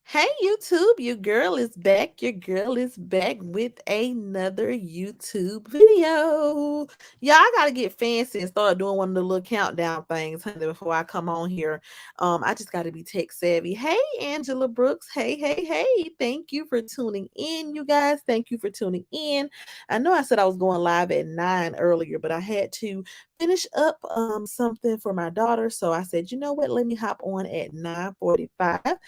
Hey YouTube, your girl is back. Your girl is back with another YouTube video. Yeah, I gotta get fancy and start doing one of the little countdown things, honey, before I come on here. I just gotta be tech savvy. Hey, Angela Brooks. Hey, hey, hey. Thank you for tuning in, you guys. Thank you for tuning in. I know I said I was going live at 9 earlier, but I had to finish up something for my daughter. So I said, you know what? Let me hop on at 9:45.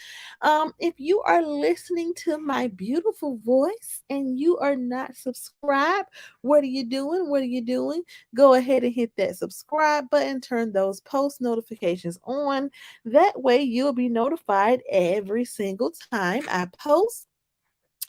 If you are listening to my beautiful voice and you are not subscribed, what are you doing? What are you doing? Go ahead and hit that subscribe button, turn those post notifications on. That way, you'll be notified every single time I post.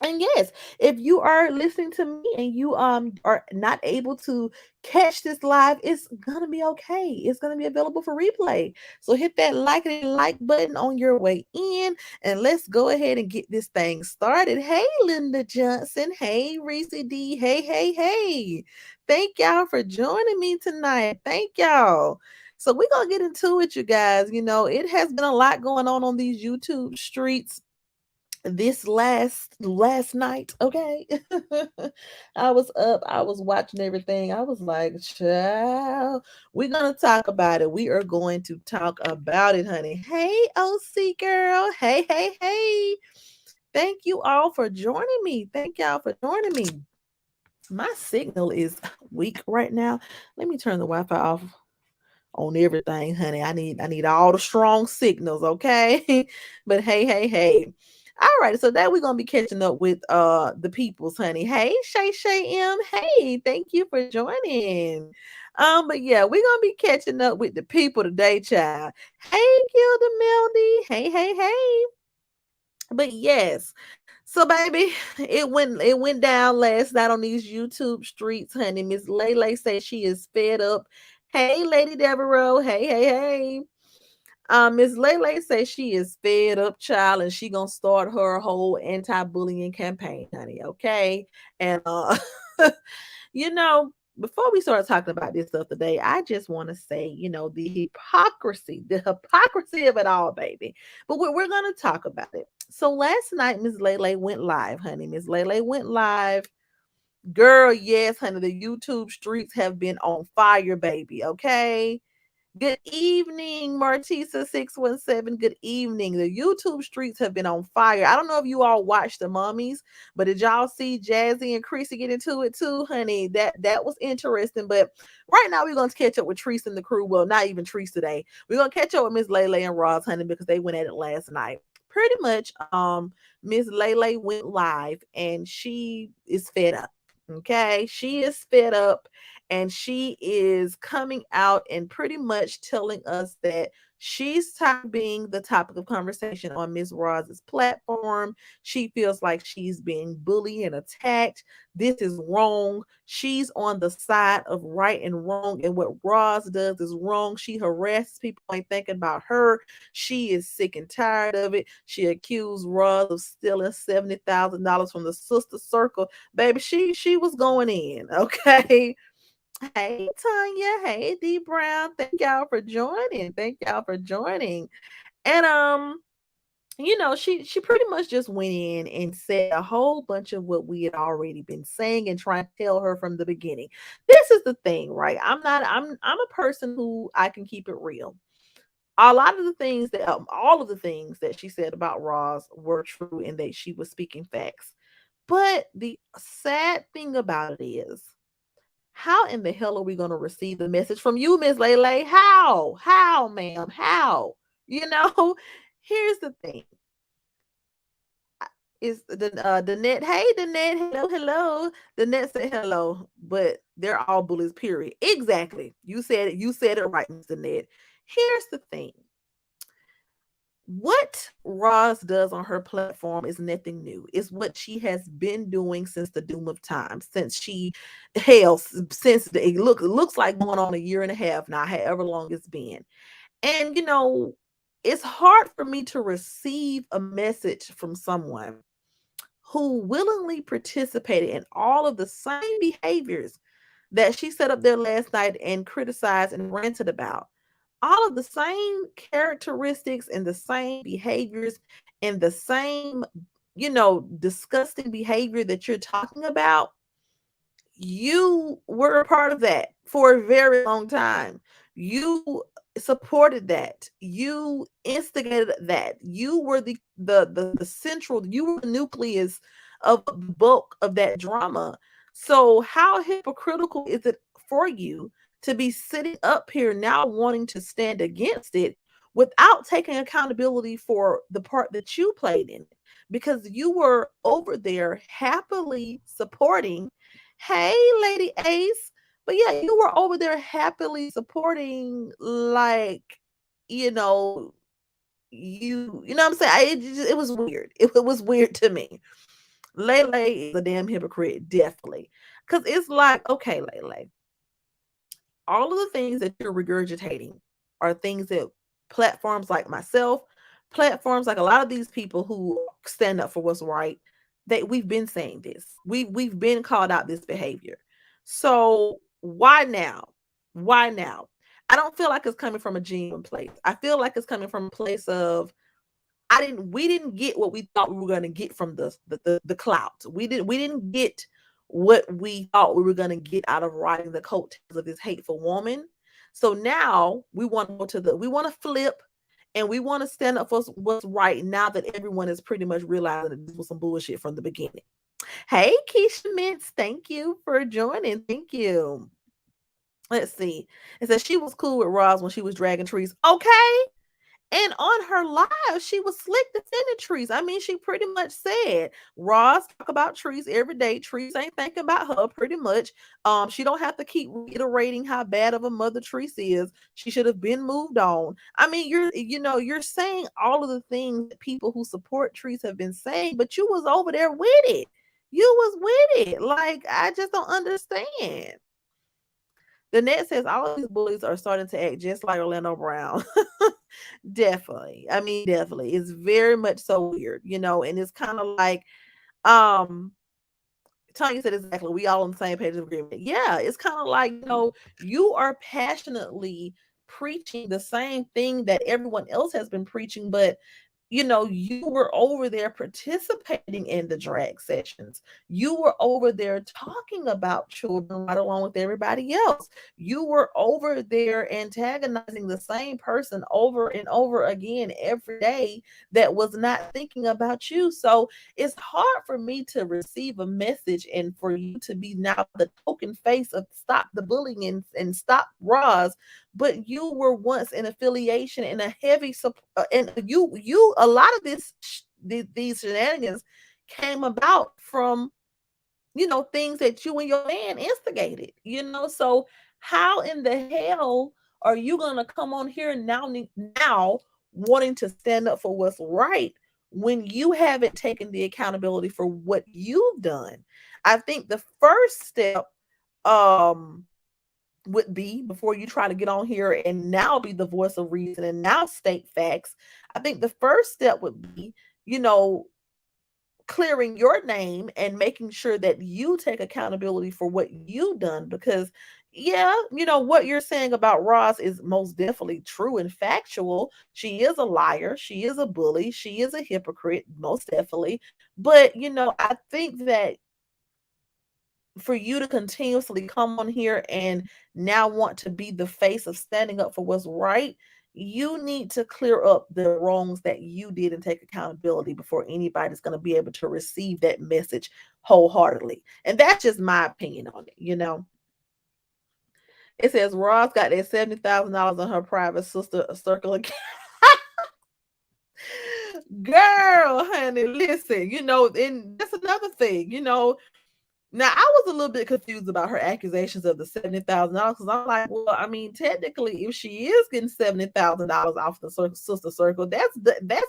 And yes, if you are listening to me and you are not able to catch this live, it's gonna be okay. It's gonna be available for replay. So hit that like button on your way in, and let's go ahead and get this thing started. Hey, Linda Johnson. Hey, Reese D. Hey, hey, hey. Thank y'all for joining me tonight. Thank y'all. So we're gonna get into it, you guys. You know, it has been a lot going on these YouTube streets this last night. Okay. I was up, I was watching everything. I was like, child, we're gonna talk about it. We are going to talk about it, honey. Hey, OC girl. Hey, hey, hey. Thank you all for joining me. Thank y'all for joining me. My signal is weak right now. Let me turn the Wi-Fi off on everything, honey. I need all the strong signals, okay? But hey, hey, hey. All right, so that we're gonna be catching up with the peoples, honey. Hey, Shay Shay M. Hey, thank you for joining. But yeah, we're gonna be catching up with the people today, child. Hey, Gilda Melody. Hey, hey, hey. But yes, so baby, it went down last night on these YouTube streets, honey. Miss Lele says she is fed up. Hey, Lady Devereaux. Hey, hey, hey. Miss Lele says she is fed up, child, and she gonna start her whole anti-bullying campaign, honey. Okay, and you know, before we start talking about this stuff today, I just want to say, the hypocrisy of it all, baby. But we're gonna talk about it. So last night, Miss Lele went live, honey. Miss Lele went live. Girl, yes, honey. The YouTube streets have been on fire, baby. Okay. Good evening, Martisa617. Good evening. The YouTube streets have been on fire. I don't know if you all watched the mummies, but did y'all see Jazzy and Chrissy get into it too, honey? That was interesting. But right now we're gonna catch up with Treese and the crew. Well, not even Treese today. We're gonna catch up with Miss Lele and Roz, honey, because they went at it last night. Pretty much, Miss Lele went live and she is fed up. Okay, she is fed up and she is coming out and pretty much telling us that she's tired of being the topic of conversation on Miss Roz's platform. She feels like she's being bullied and attacked. This is wrong. She's on the side of right and wrong, and what Roz does is wrong. She harasses people, ain't thinking about her. She is sick and tired of it. She accused Roz of stealing $70,000 from the sister circle. Baby, she was going in, okay? Hey Tanya, hey D Brown, thank y'all for joining. Thank y'all for joining. And she pretty much just went in and said a whole bunch of what we had already been saying and trying to tell her from the beginning. This is the thing, right? I'm a person who I can keep it real. A lot of the things that all of the things that she said about Roz were true and that she was speaking facts. But the sad thing about it is, how in the hell are we going to receive the message from you, Miss Lele? How? How, ma'am? How? You know, here's the thing. Is the net? Hey, the net. Hello, hello. The net said hello, but they're all bullies. Period. Exactly. You said it. You said it right, Mr. Ned. Here's the thing. What Roz does on her platform is nothing new. It's what she has been doing since the doom of time, since it looks like going on a year and a half now, however long it's been. And it's hard for me to receive a message from someone who willingly participated in all of the same behaviors that she set up there last night and criticized and ranted about. all of the same characteristics and the same behaviors and the same, disgusting behavior that you're talking about, you were a part of that for a very long time. You supported that. You instigated that. You were the central, you were the nucleus of the bulk of that drama. So how hypocritical is it for you to be sitting up here now wanting to stand against it without taking accountability for the part that you played in it? Because you were over there happily supporting. Hey, Lady Ace. But yeah, you were over there happily supporting, like, you know, you know what I'm saying? It was weird. It was weird to me. Lele is a damn hypocrite, definitely. Because it's like, okay, Lele, all of the things that you're regurgitating are things that platforms like myself, platforms like a lot of these people who stand up for what's right, that we've been saying this. We've been called out this behavior. So why now? Why now? I don't feel like it's coming from a genuine place. I feel like it's coming from a place of we didn't get what we thought we were going to get from the clout. We didn't get what we thought we were going to get out of riding the coattails of this hateful woman. So now we want to go to the we want to flip, and we want to stand up for what's right now that everyone is pretty much realizing that this was some bullshit from the beginning. Hey, Keisha Mintz, thank you for joining. Thank you. Let's see. It says she was cool with Roz when she was dragging trees. Okay. And on her live, she was slick defending trees. I mean, she pretty much said, Ross talk about trees every day. Trees ain't thinking about her, pretty much. She don't have to keep reiterating how bad of a mother Trees is. She should have been moved on. I mean, you're saying all of the things that people who support trees have been saying, but you was over there with it. You was with it. Like, I just don't understand. The net says all of these bullies are starting to act just like Orlando Brown. Definitely. I mean, definitely. It's very much so weird, and it's kind of like, um, Tanya said exactly, we all on the same page of agreement. Yeah, it's kind of like, you are passionately preaching the same thing that everyone else has been preaching, but you were over there participating in the drag sessions. You were over there talking about children right along with everybody else. You were over there antagonizing the same person over and over again every day that was not thinking about you. So it's hard for me to receive a message and for you to be now the token face of stop the bullying and stop Roz, but you were once in affiliation in a heavy and you a lot of these shenanigans came about from things that you and your man instigated, so how in the hell are you gonna come on here now wanting to stand up for what's right when you haven't taken the accountability for what you've done? I think the first step um would be, before you try to get on here and now be the voice of reason and now state facts, I think the first step would be, you know, clearing your name and making sure that you take accountability for what you've done. Because yeah, what you're saying about Ross is most definitely true and factual. She is a liar, she is a bully, she is a hypocrite, most definitely. But I think that for you to continuously come on here and now want to be the face of standing up for what's right, you need to clear up the wrongs that you did and take accountability before anybody's going to be able to receive that message wholeheartedly. And that's just my opinion on it. It says Ross got that $70,000 on her private sister circle account. Girl, honey, listen, and that's another thing, now, I was a little bit confused about her accusations of the $70,000 because I'm like, well, I mean, technically, if she is getting $70,000 off the sister circle, that's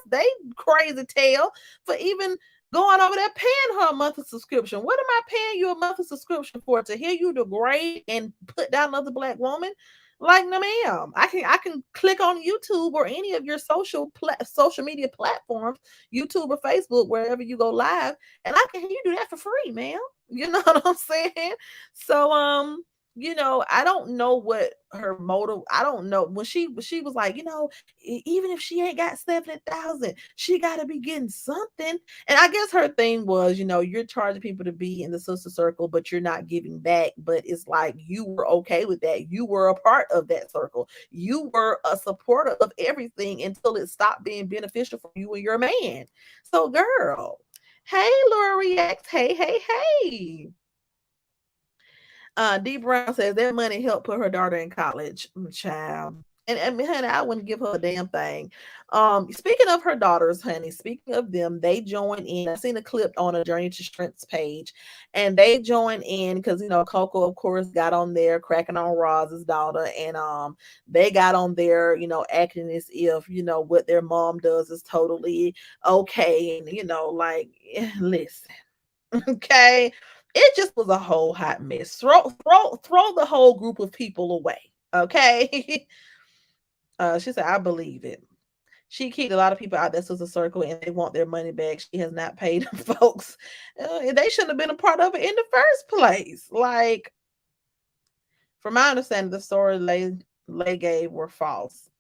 they crazy tale for even going over there paying her a monthly subscription. What am I paying you a monthly subscription for? To hear you degrade and put down another black woman? Like, no, ma'am. I can click on YouTube or any of your social media platforms, YouTube or Facebook, wherever you go live, and I can hear you do that for free, ma'am. You know what I'm saying? So, I don't know what her motive. I don't know when she was like, even if she ain't got 70,000, she got to be getting something. And I guess her thing was, you're charging people to be in the sister circle, but you're not giving back. But it's like you were okay with that. You were a part of that circle. You were a supporter of everything until it stopped being beneficial for you and your man. So, girl, hey, Laura reacts. Hey, hey, hey. D Brown says that money helped put her daughter in college. Child. And honey, I wouldn't give her a damn thing. Speaking of her daughters, honey, speaking of them, they joined in. I seen a clip on a Journey to Strength's page, and they joined in because Coco, of course, got on there cracking on Roz's daughter, and they got on there, acting as if what their mom does is totally okay, and like listen. Okay. It just was a whole hot mess. Throw the whole group of people away. Okay. She said, I believe it. She kicked a lot of people out that sister circle and they want their money back. She has not paid them folks. They shouldn't have been a part of it in the first place. Like, from my understanding, the story Lay gave were false.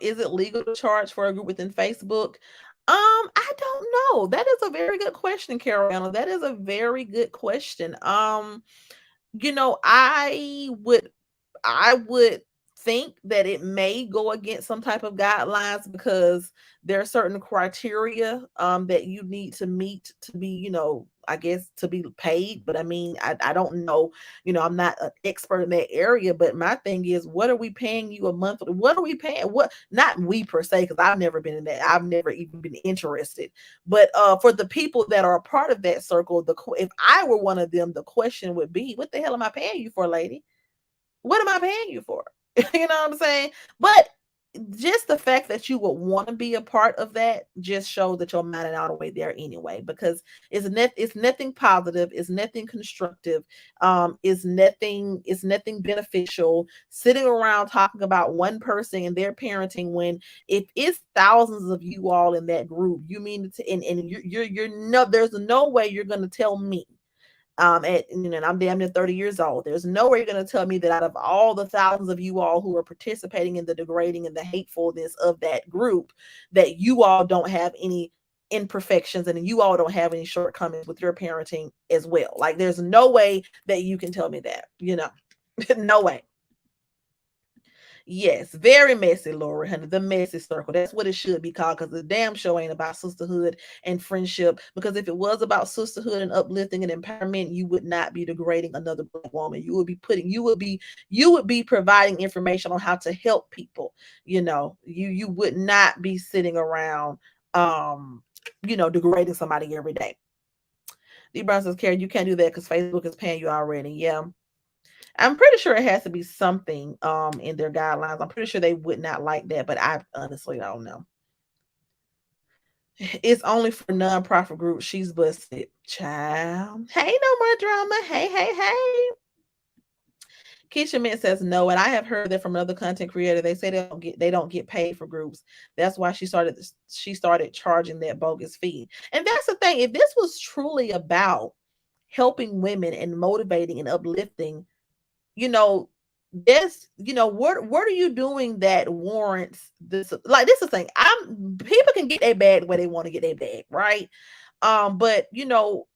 Is it legal to charge for a group within Facebook? I don't know. That is a very good question, Carolina. That is a very good question. You know, I would think that it may go against some type of guidelines because there are certain criteria that you need to meet to be, I guess to be paid. But I mean, I don't know, I'm not an expert in that area. But my thing is, what are we paying you a month? What are we paying? What not we per se, because I've never been in that. I've never even been interested. But for the people that are a part of that circle, if I were one of them, the question would be, what the hell am I paying you for, lady? What am I paying you for? You know what I'm saying? But just the fact that you would want to be a part of that just shows that you're minding all the way there anyway, because it's nothing positive, it's nothing constructive, it's nothing beneficial sitting around talking about one person and their parenting when if it's thousands of you all in that group, you mean to and you're no there's no way you're gonna tell me and I'm damn near 30 years old. There's no way you're going to tell me that out of all the thousands of you all who are participating in the degrading and the hatefulness of that group, that you all don't have any imperfections and you all don't have any shortcomings with your parenting as well. Like, there's no way that you can tell me that. No way. Yes, very messy, Laura, honey. The messy circle. That's what it should be called, because the damn show ain't about sisterhood and friendship. Because if it was about sisterhood and uplifting and empowerment, you would not be degrading another black woman. You would be providing information on how to help people. You would not be sitting around degrading somebody every day. D Brown says, Karen, you can't do that because Facebook is paying you already. Yeah. I'm pretty sure it has to be something in their guidelines. I'm pretty sure they would not like that, but I honestly don't know. It's only for nonprofit groups. She's busted. Child. Hey, no more drama. Hey, hey, hey. Keisha Mint says no, and I have heard that from another content creator. They say they don't get paid for groups. That's why she started charging that bogus fee. And that's the thing. If this was truly about helping women and motivating and uplifting, you know, what are you doing that warrants this? Like, this is the thing. People can get their bag the way they want to get their bag, right? But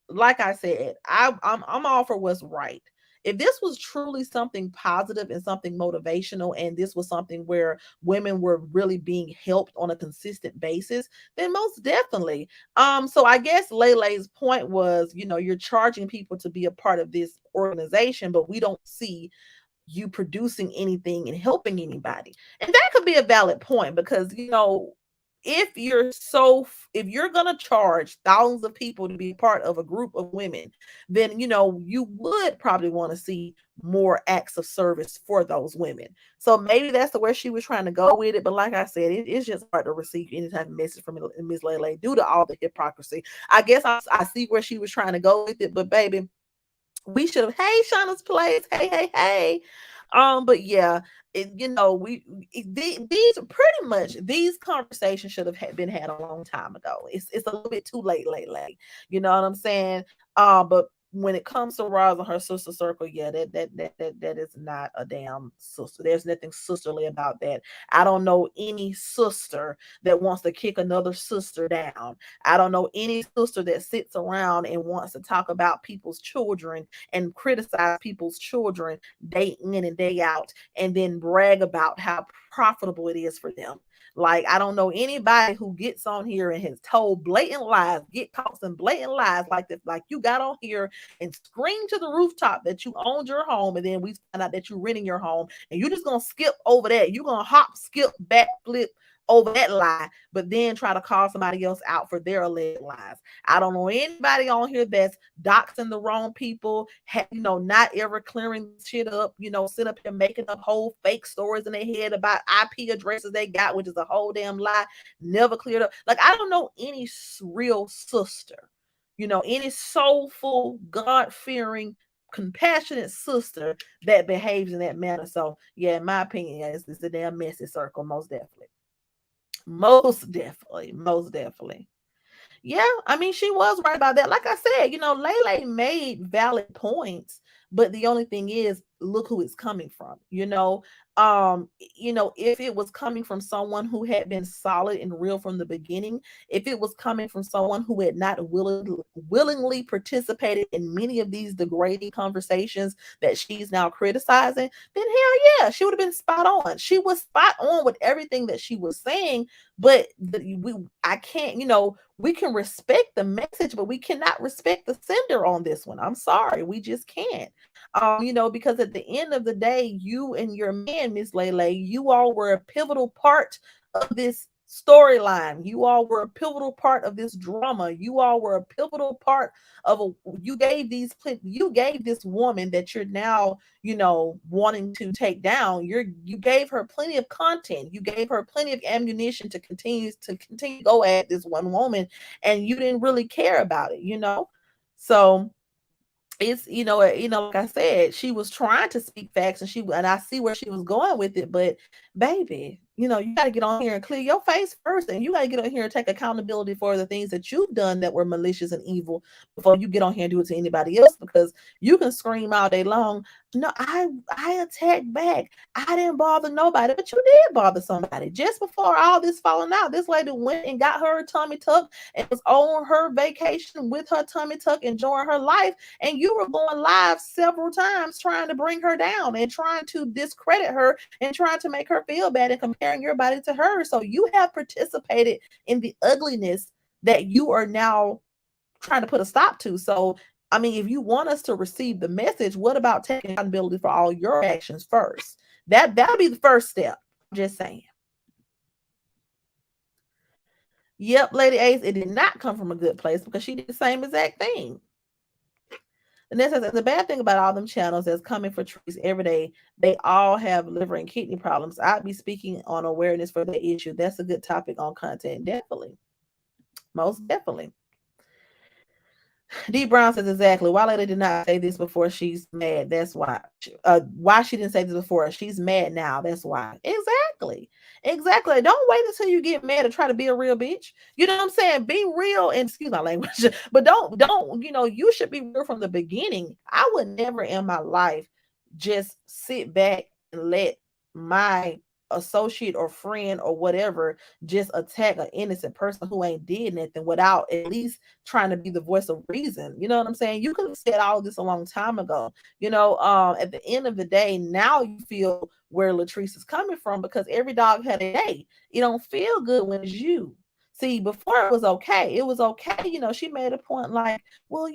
like I said, I'm all for what's right. If this was truly something positive and something motivational, and this was something where women were really being helped on a consistent basis, then most definitely. So I guess Lele's point was, you're charging people to be a part of this organization, but we don't see you producing anything and helping anybody. And that could be a valid point, because if you're going to charge thousands of people to be part of a group of women, then you would probably want to see more acts of service for those women. So maybe that's the where she was trying to go with it. But like I said, it's just hard to receive any type of message from Miss Lele due to all the hypocrisy. I guess I see where she was trying to go with it, but baby, we should have. Hey, Shauna's place. Hey, hey, hey. But yeah, these pretty much these conversations should have been had a long time ago. It's a little bit too late. You know what I'm saying? But when it comes to Roz and her sister circle, yeah, that is not a damn sister. There's nothing sisterly about that. I don't know any sister that wants to kick another sister down. I don't know any sister that sits around and wants to talk about people's children and criticize people's children day in and day out, and then brag about how profitable it is for them. Like, I don't know anybody who gets on here and has told blatant lies, get caught some blatant lies like this, like you got on here and scream to the rooftop that you owned your home, and then we find out that you're renting your home, and you're just gonna skip over that. You're gonna hop, skip, backflip over that lie, but then try to call somebody else out for their alleged lies. I don't know anybody on here that's doxing the wrong people, not ever clearing shit up, sit up here making up whole fake stories in their head about IP addresses they got, which is a whole damn lie, never cleared up. Like, I don't know any real sister, any soulful, God fearing, compassionate sister that behaves in that manner. So, yeah, in my opinion, it's a damn messy circle, most definitely. Most definitely. Most definitely. Yeah, I mean, she was right about that. Like I said, Lele made valid points, but the only thing is, look who it's coming from. If it was coming from someone who had been solid and real from the beginning, if it was coming from someone who had not willingly participated in many of these degrading conversations that she's now criticizing, then hell yeah, she would have been spot on. She was spot on with everything that she was saying, but I can't, we can respect the message, but we cannot respect the sender on this one. I'm sorry, we just can't. Because at the end of the day, you and your man, Miss Lele, you all were a pivotal part of this storyline. You all were a pivotal part of this drama. You all were a pivotal part of you gave this woman that you're now, wanting to take down. You gave her plenty of content. You gave her plenty of ammunition to continue to go at this one woman, and you didn't really care about it. So it's like I said, she was trying to speak facts, and I see where she was going with it, but baby, you got to get on here and clear your face first, and you got to get on here and take accountability for the things that you've done that were malicious and evil before you get on here and do it to anybody else. Because you can scream all day long, no, I attacked back, I didn't bother nobody, but you did bother somebody. Just before all this falling out, this lady went and got her tummy tuck and was on her vacation with her tummy tuck, enjoying her life, and you were going live several times trying to bring her down and trying to discredit her and trying to make her feel bad and comparing your body to her. So you have participated in the ugliness that you are now trying to put a stop to. So, I mean, if you want us to receive the message, what about taking accountability for all your actions first? That'll be the first step. Just saying. Yep, Lady Ace, it did not come from a good place because she did the same exact thing. And this is the bad thing about all them channels that's coming for trees every day. They all have liver and kidney problems. I'd be speaking on awareness for the issue. That's a good topic on content. Definitely. Most definitely. D Brown says exactly. Why Lady did not say this before? She's mad. That's why. Why she didn't say this before? She's mad now. That's why. Exactly. Exactly. Don't wait until you get mad to try to be a real bitch. You know what I'm saying? Be real, and excuse my language, but don't. You should be real from the beginning. I would never in my life just sit back and let my associate or friend or whatever just attack an innocent person who ain't did nothing without at least trying to be the voice of reason. You know what I'm saying? You could have said all this a long time ago. At the end of the day, now you feel where Latrice is coming from, because every dog had a day. It don't feel good when it's you. See, before it was okay. It was okay. She made a point like, well,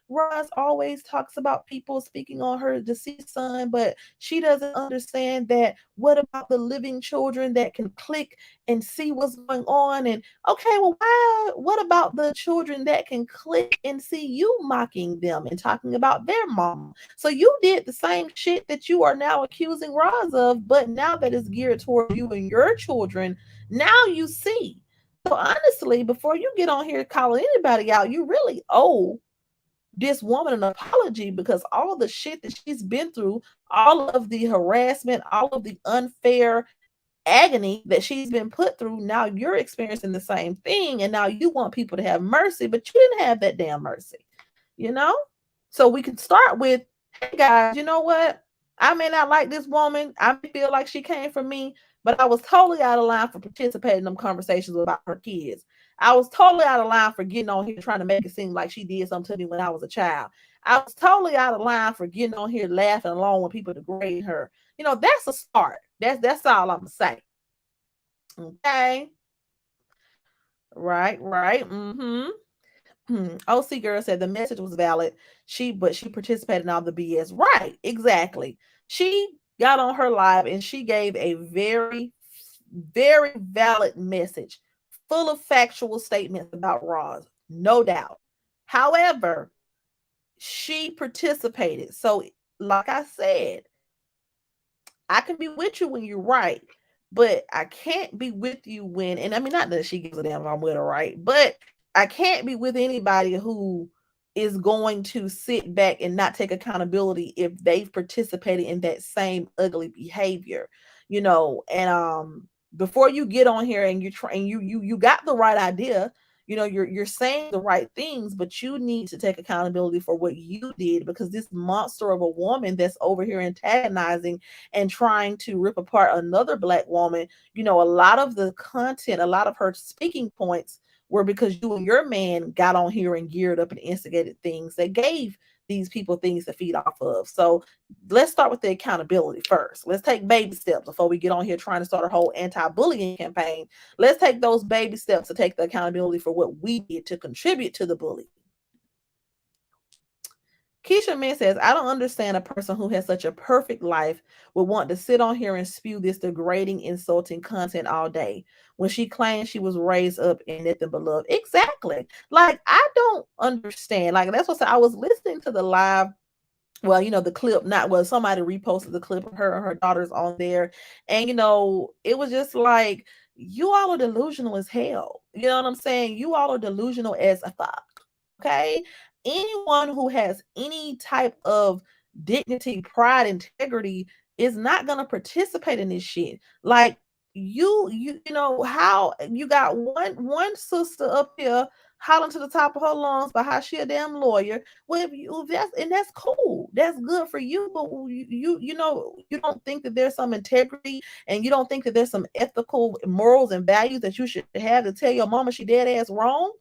Roz always talks about people speaking on her deceased son, but she doesn't understand that what about the living children that can click and see what's going on? And okay, well, what about the children that can click and see you mocking them and talking about their mama? So you did the same shit that you are now accusing Roz of, but now that it's geared toward you and your children, now you see. So honestly, before you get on here calling anybody out, you really owe this woman an apology, because all the shit that she's been through, all of the harassment, all of the unfair agony that she's been put through, now you're experiencing the same thing, and now you want people to have mercy, but you didn't have that damn mercy, you know? So we could start with, hey guys, you know what? I may not like this woman. I may feel like she came from me, but I was totally out of line for participating in them conversations about her kids. I was totally out of line for getting on here trying to make it seem like she did something to me when I was a child. I was totally out of line for getting on here laughing along when people degrade her. That's a start. That's all I'm gonna say. Okay. Right, right. OC girl said the message was valid. She participated in all the BS. Right, exactly. She got on her live and she gave a very, very valid message, full of factual statements about Roz, no doubt. However, she participated. So, like I said, I can be with you when you're right, but I can't be with you when, and I mean, not that she gives a damn if I'm with her, right? But I can't be with anybody who is going to sit back and not take accountability if they've participated in that same ugly behavior, and before you get on here and you're trying, you got the right idea, you're saying the right things, but you need to take accountability for what you did, because this monster of a woman that's over here antagonizing and trying to rip apart another black woman, a lot of the content, a lot of her speaking points were because you and your man got on here and geared up and instigated things that gave these people things to feed off of. So let's start with the accountability first. Let's take baby steps before we get on here trying to start a whole anti-bullying campaign. Let's take those baby steps to take the accountability for what we did to contribute to the bullying. Keisha Min says, I don't understand a person who has such a perfect life would want to sit on here and spew this degrading, insulting content all day when she claims she was raised up in nothing but love. Exactly. Like, I don't understand. Like, that's what I was listening to the live. Well, the clip, not well, somebody reposted the clip of her and her daughters on there. And, it was just like, you all are delusional as hell. You know what I'm saying? You all are delusional as a fuck. Okay. Anyone who has any type of dignity, pride, integrity is not going to participate in this shit. Like, how you got one sister up here hollering to the top of her lungs about how she a damn lawyer. Well, that's cool. That's good for you. But you don't think that there's some integrity, and you don't think that there's some ethical morals and values that you should have to tell your mama she dead ass wrong.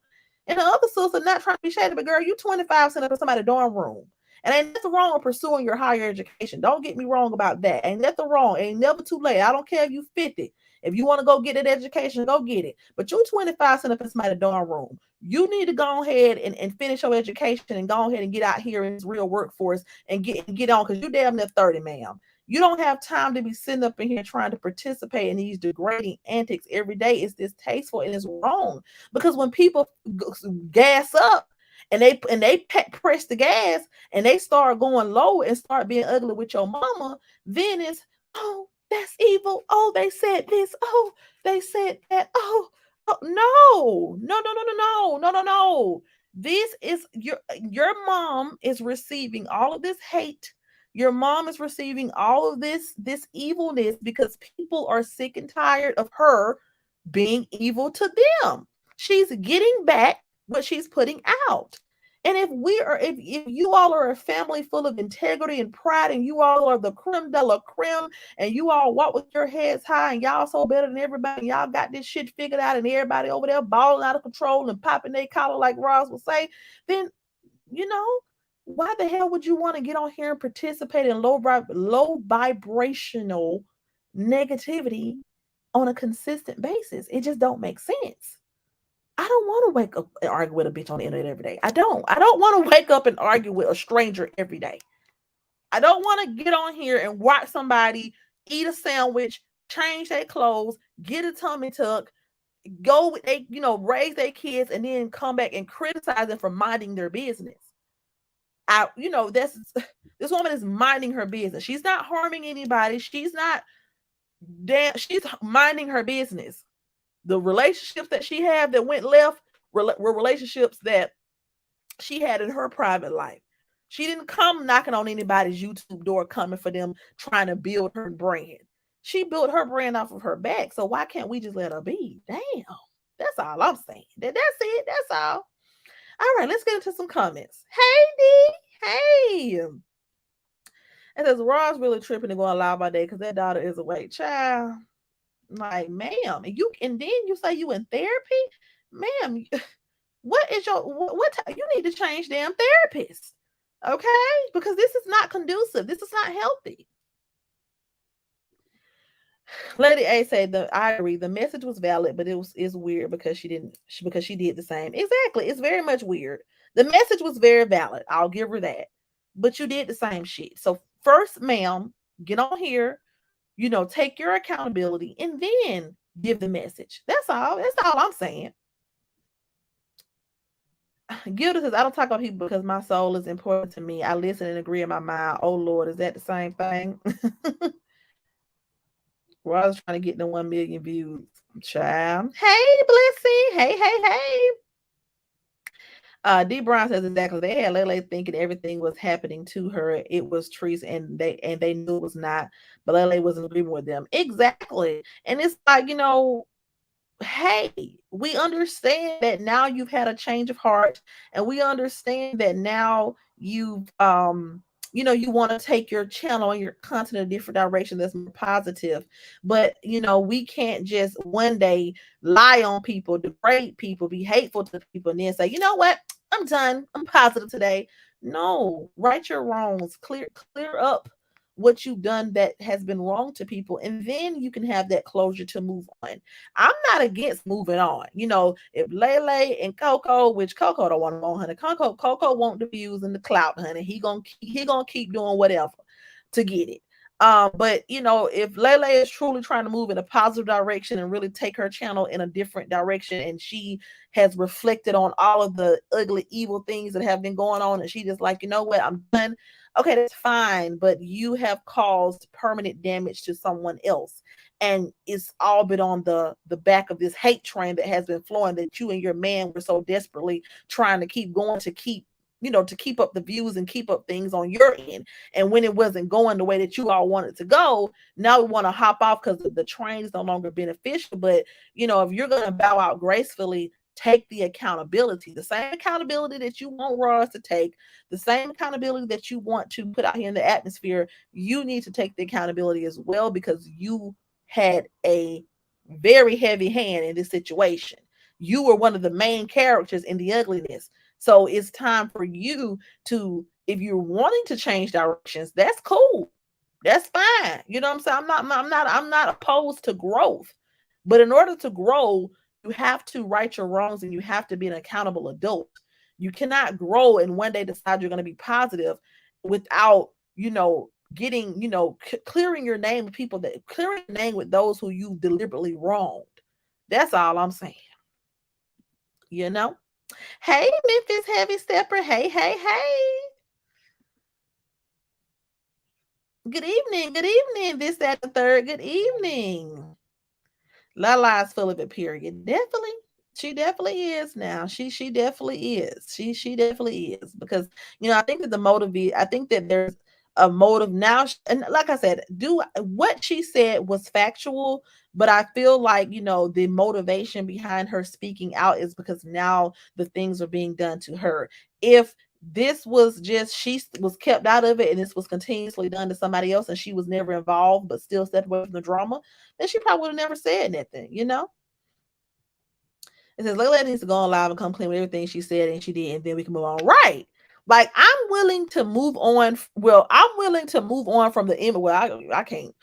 And the other sister, not trying to be shady, but girl, you 25 sitting up in somebody's dorm room. And ain't nothing wrong with pursuing your higher education. Don't get me wrong about that. Ain't nothing wrong. Ain't never too late. I don't care if you 50. If you want to go get that education, go get it. But you 25 sitting up in somebody's dorm room. You need to go ahead and finish your education and go ahead and get out here in this real workforce and get on, because you damn near 30, ma'am. You don't have time to be sitting up in here trying to participate in these degrading antics every day. It's distasteful and it's wrong. Because when people gas up and they press the gas and they start going low and start being ugly with your mama, then it's, oh, that's evil. Oh, they said this. Oh, they said that. Oh, no. This is your mom is receiving all of this hate. Your mom is receiving all of this evilness because people are sick and tired of her being evil to them. She's getting back what she's putting out. And if you all are a family full of integrity and pride, and you all are the creme de la creme, and you all walk with your heads high, and y'all so better than everybody, and y'all got this shit figured out, and everybody over there balling out of control and popping their collar like Roz would say, then why the hell would you want to get on here and participate in low vibrational negativity on a consistent basis? It just don't make sense. I don't want to wake up and argue with a bitch on the internet every day. I don't. I don't want to wake up and argue with a stranger every day. I don't want to get on here and watch somebody eat a sandwich, change their clothes, get a tummy tuck, go with raise their kids, and then come back and criticize them for minding their business. This woman is minding her business. She's not harming anybody. She's minding her business. The relationships that she had that went left were relationships that she had in her private life. She didn't come knocking on anybody's YouTube door coming for them trying to build her brand. She built her brand off of her back. So why can't we just let her be? Damn. That's all I'm saying. That's it. That's all. All right, let's get into some comments. Hey, D. Hey, it says Ross really tripping and going live by day because that daughter is awake. Child, like, ma'am, and then you say you in therapy, ma'am. What is your you need to change damn therapist, okay? Because this is not conducive. This is not healthy. Lady A said the I agree. The message was valid, but it was is weird because she didn't because she did the same. Exactly. It's very much weird. The message was very valid. I'll give her that. But you did the same shit. So first, ma'am, get on here, take your accountability and then give the message. That's all. That's all I'm saying. Gilda says, I don't talk about people because my soul is important to me. I listen and agree in my mind. Oh Lord, is that the same thing? Well, I was trying to get the 1 million views. Child. Hey, Blissy. Hey. D Brown says exactly. They had Lele thinking everything was happening to her. It was treason, and they knew it was not. But Lele was in agreement with them. Exactly. And it's like, hey, we understand that now you've had a change of heart, and we understand that now you want to take your channel and your content in a different direction that's more positive. But we can't just one day lie on people, degrade people, be hateful to people, and then say, you know what, I'm done, I'm positive today. No, right your wrongs, clear up what you've done that has been wrong to people, and then you can have that closure to move on. I'm not against moving on. If Lele and Coco, which Coco don't want to on, honey. Coco want the views and the clout, honey. He gonna keep doing whatever to get it. But if Lele is truly trying to move in a positive direction and really take her channel in a different direction, and she has reflected on all of the ugly, evil things that have been going on, and she just like, you know what, I'm done. Okay, that's fine, but you have caused permanent damage to someone else, and it's all been on the back of this hate train that has been flowing, that you and your man were so desperately trying to keep going, to keep up the views and keep up things on your end. And when it wasn't going the way that you all wanted to go, now we want to hop off because the train is no longer beneficial. But if you're going to bow out gracefully, take the accountability, the same accountability that you want Ross to take, the same accountability that you want to put out here in the atmosphere. You need to take the accountability as well, because you had a very heavy hand in this situation. You were one of the main characters in the ugliness. So it's time for you to, if you're wanting to change directions, that's cool. That's fine. You know what I'm saying? I'm not opposed to growth. But in order to grow, you have to right your wrongs and you have to be an accountable adult. You cannot grow and one day decide you're going to be positive without, getting, clearing your name with people, that clearing your name with those who you deliberately wronged. That's all I'm saying. You know? Hey, Memphis Heavy Stepper. Hey. Good evening. Good evening. This, that, the third. Good evening. Lala's full of it, period. Definitely. She definitely is now. She definitely is. She definitely is. Because I think that I think that there's a motive now. And like I said, do what she said was factual, but I feel like, the motivation behind her speaking out is because now the things are being done to her. If this was just, she was kept out of it and this was continuously done to somebody else and she was never involved but still stepped away from the drama, then she probably would have never said nothing. It says Layla needs to go on live and come clean with everything she said and she did, and then we can move on. Right. Like, I'm willing to move on. Well, I'm willing to move on from the image. Well, I can't.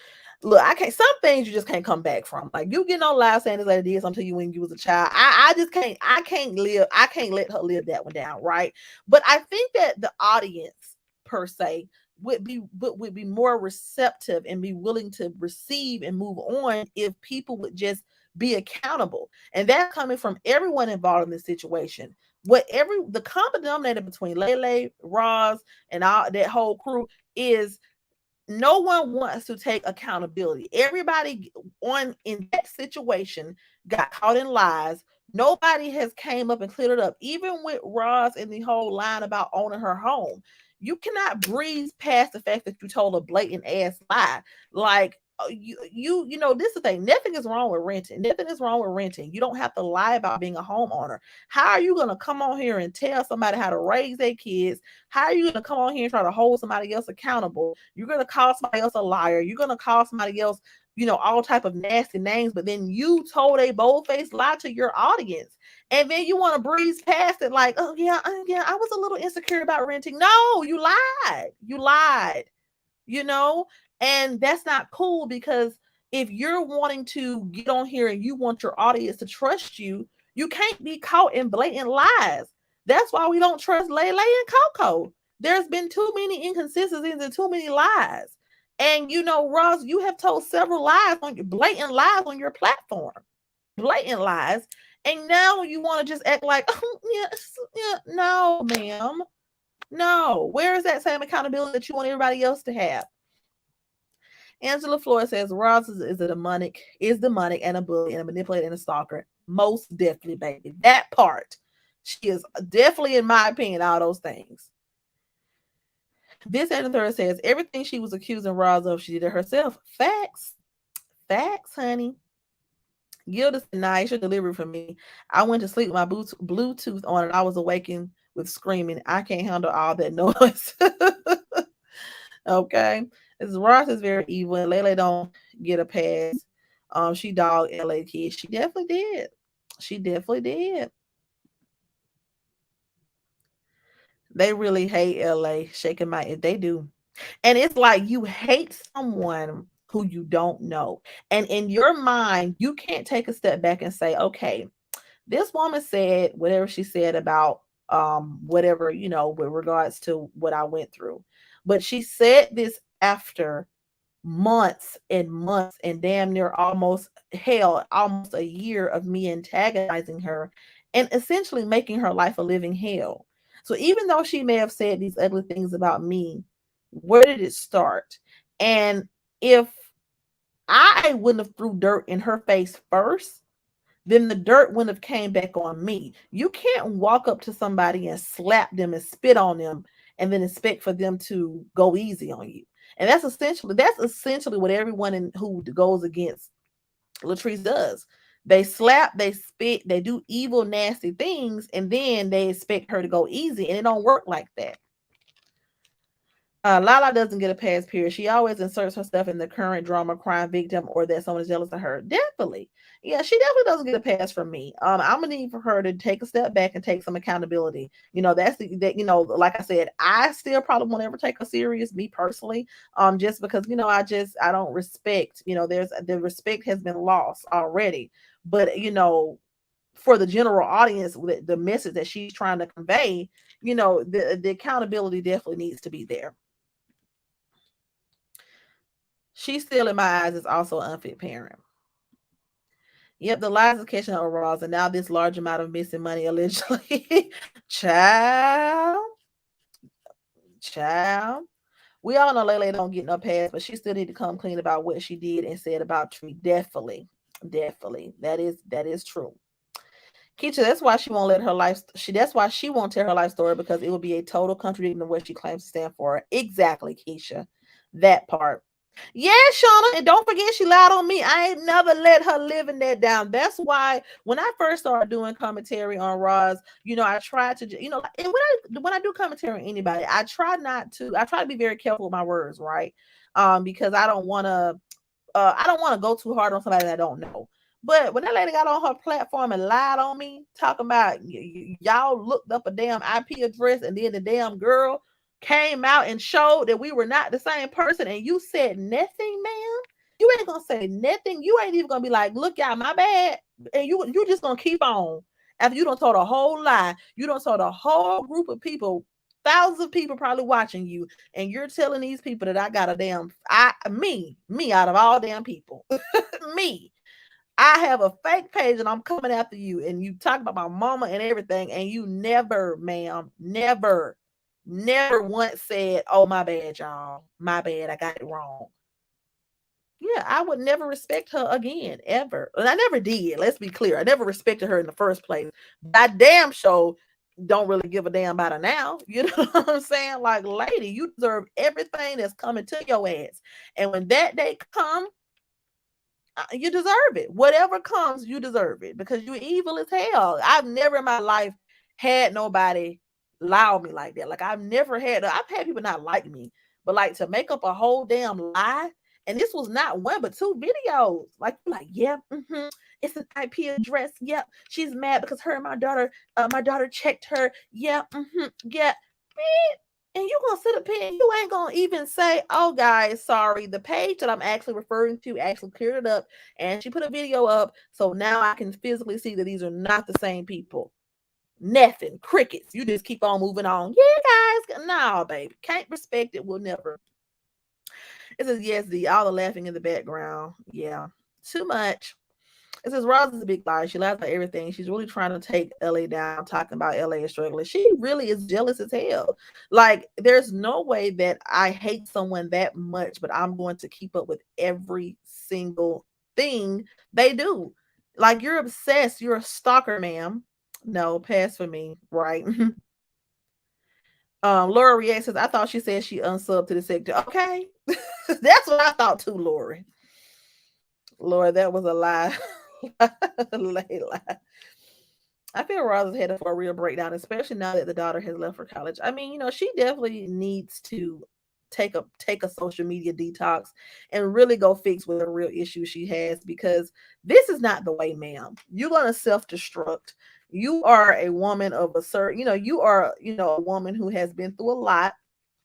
Look, I can't. Some things you just can't come back from. Like, you getting on live saying this lady did something to you when you was a child. I just can't. I can't live. I can't let her live that one down. Right. But I think that the audience per se would be more receptive and be willing to receive and move on if people would just be accountable. And that's coming from everyone involved in this situation. The common denominator between Lele, Roz, and all that whole crew is no one wants to take accountability. Everybody on in that situation got caught in lies. Nobody has came up and cleared it up. Even with Roz and the whole line about owning her home, you cannot breeze past the fact that you told a blatant ass lie. Like, this is the thing. Nothing is wrong with renting. Nothing is wrong with renting. You don't have to lie about being a homeowner. How are you gonna come on here and tell somebody how to raise their kids? How are you gonna come on here and try to hold somebody else accountable? You're gonna call somebody else a liar. You're gonna call somebody else, all type of nasty names, but then you told a bold-faced lie to your audience. And then you want to breeze past it like, oh yeah, I was a little insecure about renting. No, you lied. You lied, you know, and that's not cool, because if you're wanting to get on here and you want your audience to trust you, you can't be caught in blatant lies. That's why we don't trust Lele and Coco. There's been too many inconsistencies and too many lies. And Ross, you have told several lies on your blatant lies on your platform. Blatant lies. And now you want to just act like, oh, yeah, no, ma'am. No. Where is that same accountability that you want everybody else to have? Angela Flores says Ross is demonic and a bully and a manipulator and a stalker. Most definitely, baby. That part. She is definitely, in my opinion, all those things. This and the third says everything she was accusing Roz of, she did it herself. Facts. Facts, honey. Gilda said, nice your delivery for me. I went to sleep with my Bluetooth on and I was awakened with screaming. I can't handle all that noise. Okay. Ross is very evil and Lele don't get a pass. She dogged LA kids. She definitely did. She definitely did. They really hate LA. Shaking my, they do. And it's like you hate someone who you don't know. And in your mind, you can't take a step back and say, okay, this woman said whatever she said about whatever, with regards to what I went through. But she said this after months and damn near almost a year of me antagonizing her and essentially making her life a living hell. So even though she may have said these ugly things about me, where did it start? And if I wouldn't have threw dirt in her face first, then the dirt wouldn't have came back on me. You can't walk up to somebody and slap them and spit on them and then expect for them to go easy on you. And that's essentially what everyone who goes against Latrice does. They slap, they spit, they do evil, nasty things, and then they expect her to go easy, and it don't work like that. Lala doesn't get a pass, period. She always inserts herself in the current drama, crime victim, or that someone is jealous of her. Definitely. Yeah, she definitely doesn't get a pass from me. I'm gonna need for her to take a step back and take some accountability. Like I said, I still probably won't ever take her serious, me personally. Just because, I don't respect, there's the respect has been lost already. But for the general audience, the message that she's trying to convey, the accountability definitely needs to be there. She still, in my eyes, is also an unfit parent. Yep, the lies of catching her Ross, and now this large amount of missing money allegedly. Child. Child. We all know Lele don't get no pass, but she still need to come clean about what she did and said about Tree. Definitely. Definitely. That is true. Keisha, that's why she won't let her life. That's why she won't tell her life story, because it will be a total contradiction of what she claims to stand for. Exactly, Keisha. That part. Yeah, Shauna, and don't forget she lied on me. I ain't never let her living that down. That's why when I first started doing commentary on Roz, I tried to, and when I do commentary on anybody, I try to be very careful with my words, right? Because I don't want to go too hard on somebody that I don't know. But when that lady got on her platform and lied on me, talking about y'all looked up a damn IP address, and then the damn girl came out and showed that we were not the same person, and you said nothing, ma'am. You ain't gonna say nothing. You ain't even gonna be like, look, y'all, my bad. And you just gonna keep on. After you don't told a whole lie, you don't told a whole group of people, thousands of people probably watching you, and you're telling these people that I got a damn me out of all damn people. Me. I have a fake page and I'm coming after you, and you talk about my mama and everything, and you never, ma'am, never once said, oh, my bad, y'all. My bad. I got it wrong. Yeah, I would never respect her again, ever. And I never did. Let's be clear. I never respected her in the first place. But I damn sure don't really give a damn about her now. You know what I'm saying? Like, lady, you deserve everything that's coming to your ass. And when that day come, you deserve it. Whatever comes, you deserve it because you're evil as hell. I've never in my life had nobody lie on me like that. Like I've had people not like me, but like to make up a whole damn lie. And this was not one but two videos. Like, yeah, it's an IP address. Yep, she's mad because her and my daughter checked her. Yeah, yeah, and you gonna sit up here and you ain't gonna even say, oh guys, sorry, the page that I'm actually referring to actually cleared it up and she put a video up, so now I can physically see that these are not the same people. Nothing, crickets. You just keep on moving on. Yeah, guys, no, baby, can't respect it. Will never. It says yes, the all the laughing in the background. Yeah, too much. It says Roz is a big liar. She lies about everything. She's really trying to take LA down, talking about LA is struggling. She really is jealous as hell. Like, there's no way that I hate someone that much, but I'm going to keep up with every single thing they do. Like, you're obsessed. You're a stalker, ma'am. No, pass for me, right? Laura reacts says, I thought she said she unsubbed to the sector. Okay. That's what I thought too, Lori. Lord, that was a lie. Layla. I feel Roz is headed for a real breakdown, especially now that the daughter has left for college. I mean, she definitely needs to take a social media detox and really go fix what a real issue she has, because this is not the way, ma'am. You're gonna self-destruct. You are a woman of a certain, you are, a woman who has been through a lot.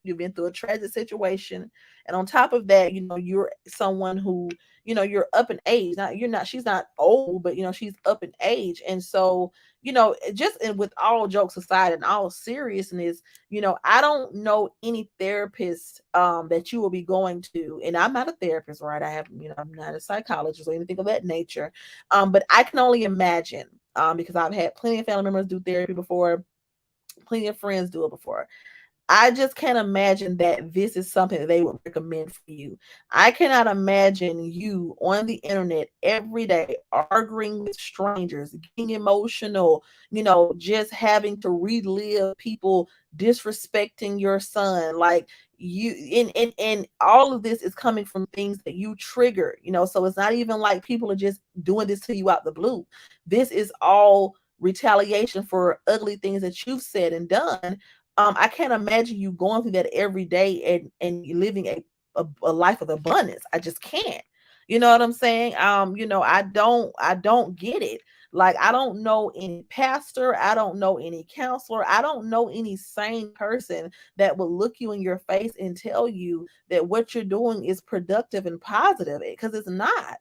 You've been through a tragic situation, and on top of that, you're someone who, you're up in age. Now, she's not old, but she's up in age. And so, just with all jokes aside and all seriousness, I don't know any therapist that you will be going to, and I'm not a therapist, right? I'm not a psychologist or anything of that nature. But I can only imagine, because I've had plenty of family members do therapy before, plenty of friends do it before. I just can't imagine that this is something that they would recommend for you. I cannot imagine you on the internet every day arguing with strangers, getting emotional, just having to relive people disrespecting your son. Like, you, and all of this is coming from things that you trigger, so it's not even like people are just doing this to you out the blue. This is all retaliation for ugly things that you've said and done. I can't imagine you going through that every day and living a life of abundance. I just can't. You know what I'm saying? I don't get it. Like, I don't know any pastor, I don't know any counselor, I don't know any sane person that will look you in your face and tell you that what you're doing is productive and positive, because it's not,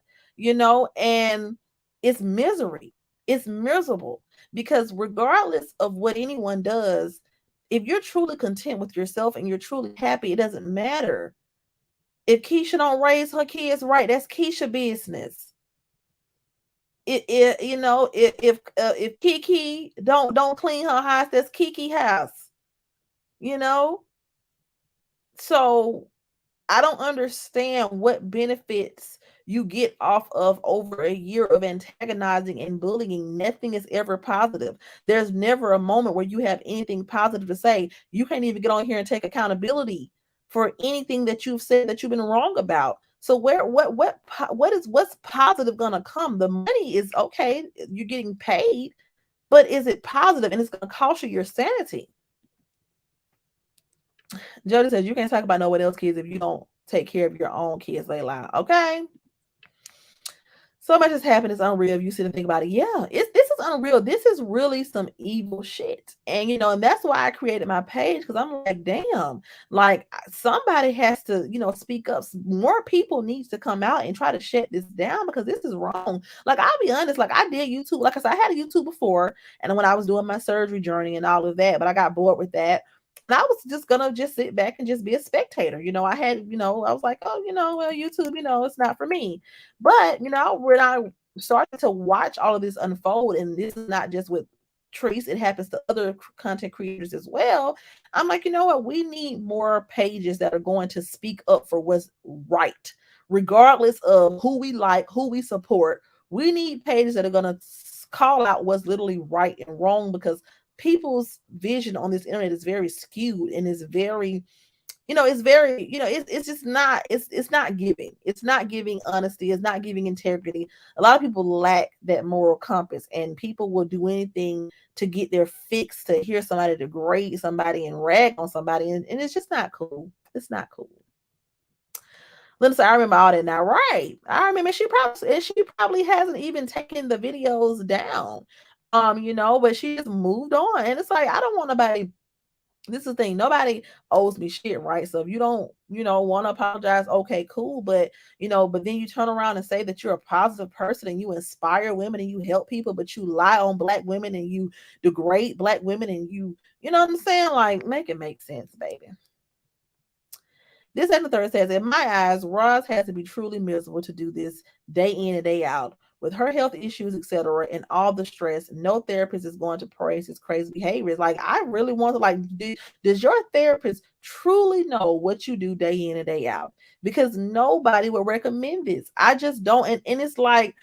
and it's misery. It's miserable, because regardless of what anyone does, if you're truly content with yourself and you're truly happy, it doesn't matter. If Keisha don't raise her kids right, that's Keisha business. If Kiki don't clean her house, that's Kiki house. You know, so I don't understand what benefits you get off of over a year of antagonizing and bullying. Nothing is ever positive. There's never a moment where you have anything positive to say. You can't even get on here and take accountability for anything that you've said that you've been wrong about. So what's positive gonna come? The money is okay. You're getting paid, but is it positive? And it's gonna cost you your sanity. Jody says you can't talk about no one else's kids if you don't take care of your own kids. They lie. Okay. So much has happened. It's unreal. If you sit and think about it, yeah, this is unreal. This is really some evil shit. And and that's why I created my page, because I'm like, damn, like somebody has to, speak up. More people needs to come out and try to shut this down, because this is wrong. Like, I'll be honest, like I did YouTube. Like I said, I had a YouTube before, and when I was doing my surgery journey and all of that, but I got bored with that. And I was just gonna just sit back and just be a spectator. I was like, oh, well, YouTube, it's not for me. But when I started to watch all of this unfold, and this is not just with Treese, it happens to other content creators as well. I'm like, you know what? We need more pages that are going to speak up for what's right, regardless of who we like, who we support. We need pages that are going to call out what's literally right and wrong, because people's vision on this internet is very skewed and is very it's very, it's just not, it's not giving. It's not giving honesty. It's not giving integrity. A lot of people lack that moral compass, and people will do anything to get their fix, to hear somebody degrade somebody and rag on somebody, and it's just not cool. It's not cool. Listen, I remember all that now, right? I remember she probably hasn't even taken the videos down, but she just moved on, and it's like I don't want nobody. This is the thing. Nobody owes me shit, right? So if you don't, want to apologize, okay, cool. But then you turn around and say that you're a positive person and you inspire women and you help people, but you lie on black women and you degrade black women and you know what I'm saying? Like, make it make sense, baby. This and the third says, in my eyes, Roz has to be truly miserable to do this day in and day out. With her health issues, etc., and all the stress, no therapist is going to praise his crazy behaviors. Like, I really want to, like, does your therapist truly know what you do day in and day out? Because nobody would recommend this. I just don't. And it's like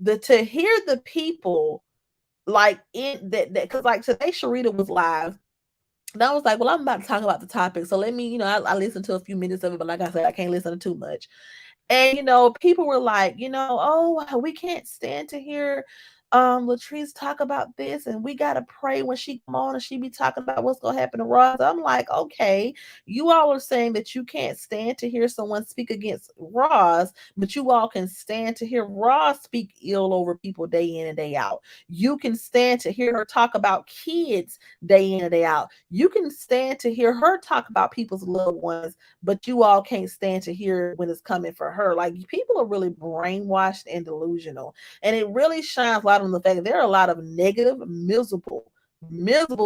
to hear the people like in that because like today Sharita was live, and I was like, well, I'm about to talk about the topic. So let me, I listened to a few minutes of it, but like I said, I can't listen to too much. And people were like, oh, we can't stand to hear Latrice talk about this, and we gotta pray when she come on and she be talking about what's gonna happen to Roz. I'm like, okay, you all are saying that you can't stand to hear someone speak against Roz, but you all can stand to hear Roz speak ill over people day in and day out. You can stand to hear her talk about kids day in and day out. You can stand to hear her talk about people's loved ones, but you all can't stand to hear when it's coming for her. Like, people are really brainwashed and delusional. And it really shines light on the fact that there are a lot of negative, miserable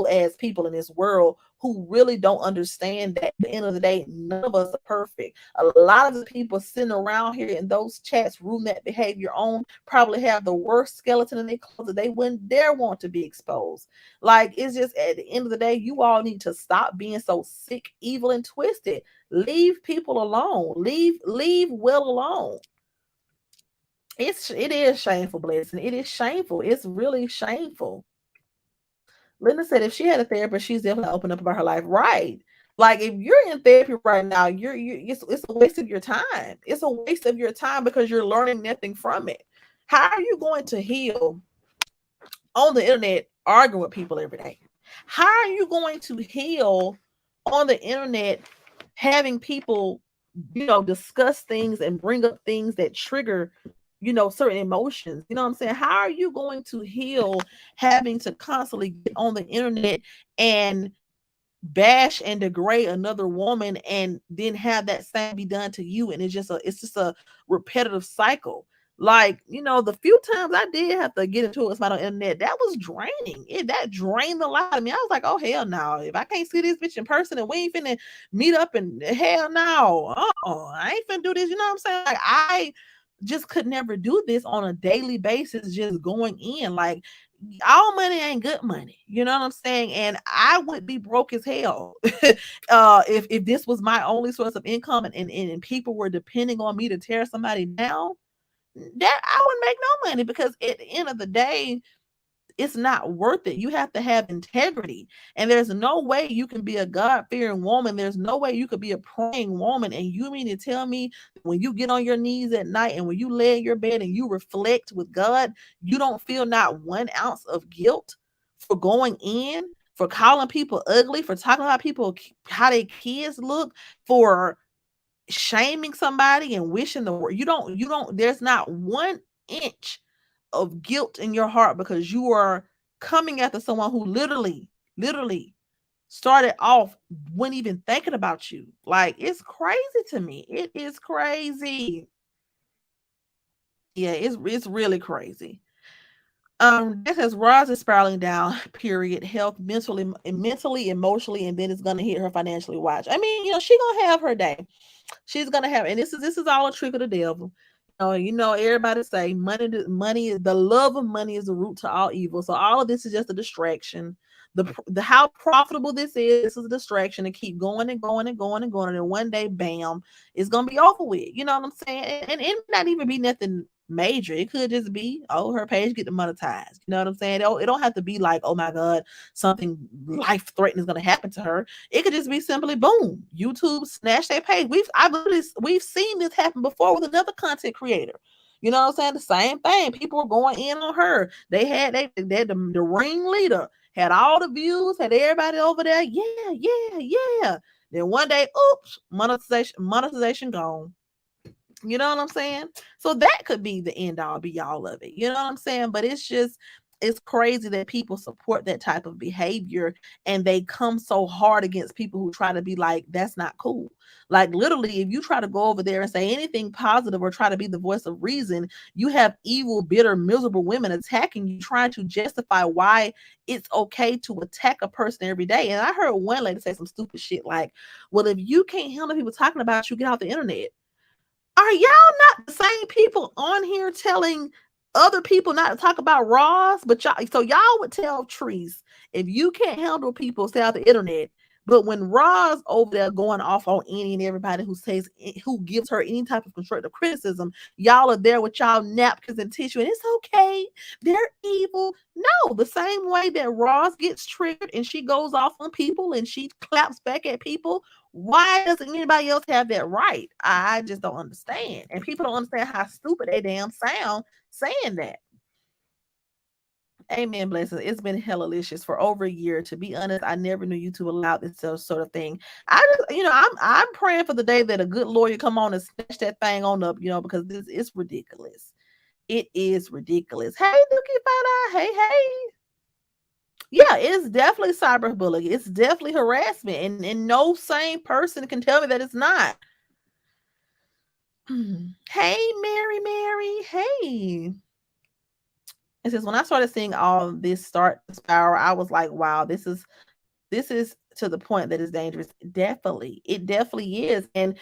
as people in this world who really don't understand that at the end of the day, none of us are perfect. A lot of the people sitting around here in those chats room that behavior on probably have the worst skeleton in their closet. They wouldn't dare want to be exposed. Like, it's just at the end of the day, you all need to stop being so sick, evil, and twisted. Leave people alone. Leave well alone. It is shameful, Blessing. It is shameful. It's really shameful. Linda said if she had a therapist, she's definitely open up about her life. Right. Like, if you're in therapy right now, it's a waste of your time. It's a waste of your time because you're learning nothing from it. How are you going to heal on the internet arguing with people every day? How are you going to heal on the internet having people, discuss things and bring up things that trigger, certain emotions? You know what I'm saying? How are you going to heal having to constantly get on the internet and bash and degrade another woman and then have that same be done to you? And it's just a repetitive cycle. Like, the few times I did have to get into it with somebody on the internet, that was draining. That drained the life out of me. I was like, oh hell no. If I can't see this bitch in person and we ain't finna meet up, and hell no. I ain't finna do this. You know what I'm saying? Like, I just could never do this on a daily basis, just going in. Like, all money ain't good money. You know what I'm saying? And I would be broke as hell if this was my only source of income, and people were depending on me to tear somebody down. That I would make no money, because at the end of the day, it's not worth it. You have to have integrity. And there's no way you can be a God-fearing woman. There's no way you could be a praying woman. And you mean to tell me when you get on your knees at night and when you lay in your bed and you reflect with God, you don't feel not 1 ounce of guilt for going in, for calling people ugly, for talking about people, how their kids look, for shaming somebody and wishing the word. There's not 1 inch of guilt in your heart because you are coming after someone who literally started off when even thinking about you. Like, it's crazy to me. It is crazy. Yeah, it's really crazy. This says Roz is spiraling down, period. Health, mentally, emotionally, and then it's gonna hit her financially. Watch. I mean, she gonna have her day. She's gonna have, and this is all a trick of the devil. Everybody say money, the love of money is the root to all evil. So all of this is just a distraction. The how profitable this is a distraction to keep going and going and going and going, and then one day, bam, it's gonna be over with. You know what I'm saying? And it may not even be nothing major. It could just be, oh, her page get demonetized. You know what I'm saying? It don't have to be like, oh my God, something life threatening is gonna happen to her. It could just be simply boom, YouTube snatch their page. We've seen this happen before with another content creator. You know what I'm saying? The same thing. People were going in on her. The ringleader had all the views, had everybody over there. Yeah, yeah, yeah. Then one day, oops, monetization gone. You know what I'm saying? So that could be the end all be all of it. You know what I'm saying? But it's crazy that people support that type of behavior and they come so hard against people who try to be like, that's not cool. Like literally, if you try to go over there and say anything positive or try to be the voice of reason, you have evil, bitter, miserable women attacking you, trying to justify why it's okay to attack a person every day. And I heard one lady say some stupid shit like, well, if you can't handle people talking about you, get off the internet. Are y'all not the same people on here telling other people not to talk about Ross? But y'all would tell Trees, if you can't handle people, stay out the internet. But when Roz over there going off on any and everybody who gives her any type of constructive criticism, y'all are there with y'all napkins and tissue, and it's okay. They're evil. No, the same way that Roz gets triggered and she goes off on people and she claps back at people, why doesn't anybody else have that right? I just don't understand. And people don't understand how stupid they damn sound saying that. Amen, blessings. It's been hellalicious for over a year. To be honest, I never knew YouTube allowed this sort of thing. I just, I'm praying for the day that a good lawyer come on and snatch that thing on up, because this is ridiculous. It is ridiculous. Hey, Dookie Fada. Hey, hey. Yeah, it's definitely cyberbullying. It's definitely harassment, and no sane person can tell me that it's not. Hey, Mary. Hey. It says when I started seeing all this start to spiral, I was like, wow, this is to the point that is dangerous. Definitely. It definitely is. And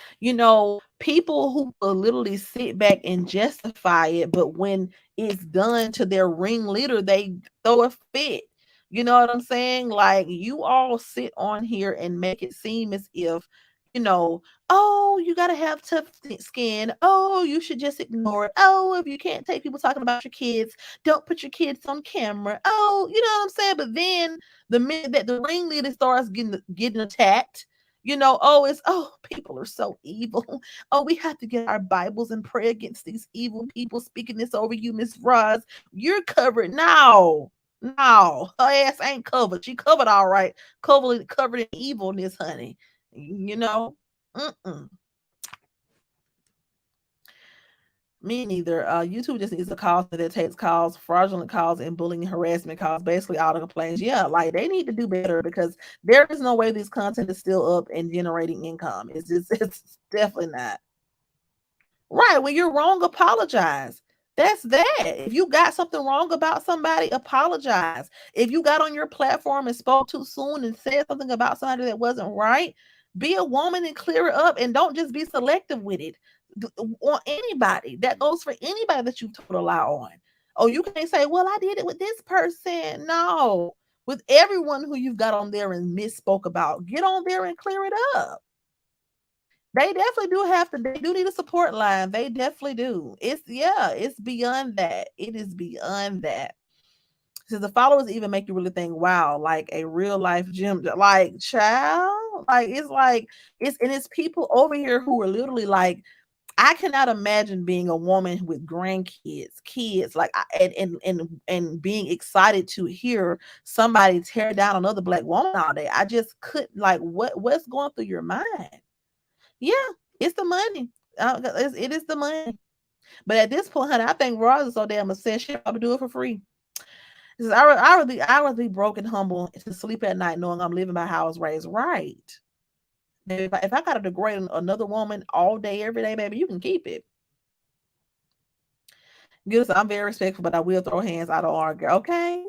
people who will literally sit back and justify it, but when it's done to their ringleader, they throw a fit. You know what I'm saying? Like you all sit on here and make it seem as if, oh, you gotta have tough skin. Oh, you should just ignore it. Oh, if you can't take people talking about your kids, don't put your kids on camera. Oh, you know what I'm saying? But then the minute that the ringleader starts getting attacked, people are so evil. Oh, we have to get our Bibles and pray against these evil people speaking this over you, Miss Roz. You're covered now. No, her ass ain't covered. She covered all right. Covered in evilness, honey. You know. Mm-mm. Me neither. YouTube just needs a call that takes calls, fraudulent calls, and bullying harassment calls. Basically, all the complaints. Yeah, like they need to do better because there is no way this content is still up and generating income. It's definitely not. Right. When you're wrong, apologize. That's that. If you got something wrong about somebody, apologize. If you got on your platform and spoke too soon and said something about somebody that wasn't right, be a woman and clear it up and don't just be selective with it on anybody. That goes for anybody that you've told a lie on. Oh, you can't say, well, I did it with this person. No, with everyone who you've got on there and misspoke about, get on there and clear it up. They definitely do they do need a support line. They definitely do. It's beyond that. It is beyond that. So the followers even make you really think, wow, like a real life gym, like child, it's people over here who are literally like, I cannot imagine being a woman with grandkids, kids, like and being excited to hear somebody tear down another black woman all day. I just couldn't like what's going through your mind? Yeah, it's the money. It is the money. But at this point, honey, I think Roz is so damn obsessed. She'll probably do it for free. Says, I would be broken, humble to sleep at night knowing I'm living by how I was raised. Right. If I got to degrade another woman all day, every day, baby, you can keep it. Good. I'm very respectful, but I will throw hands. I don't argue. Okay.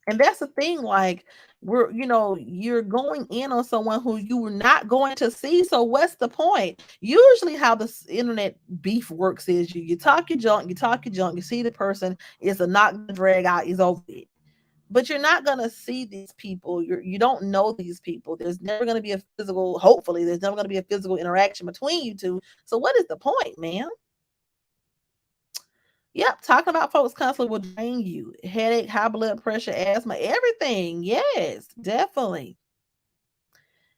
And that's the thing. Like you're going in on someone who you were not going to see. So what's the point? Usually, how the internet beef works is you talk your junk, you see the person, it's a knock drag out, is over it. But you're not gonna see these people. You don't know these people. There's never gonna be a physical. Hopefully, there's never gonna be a physical interaction between you two. So what is the point, man? Yep, talking about folks constantly will drain you. Headache, high blood pressure, asthma, everything. Yes, definitely.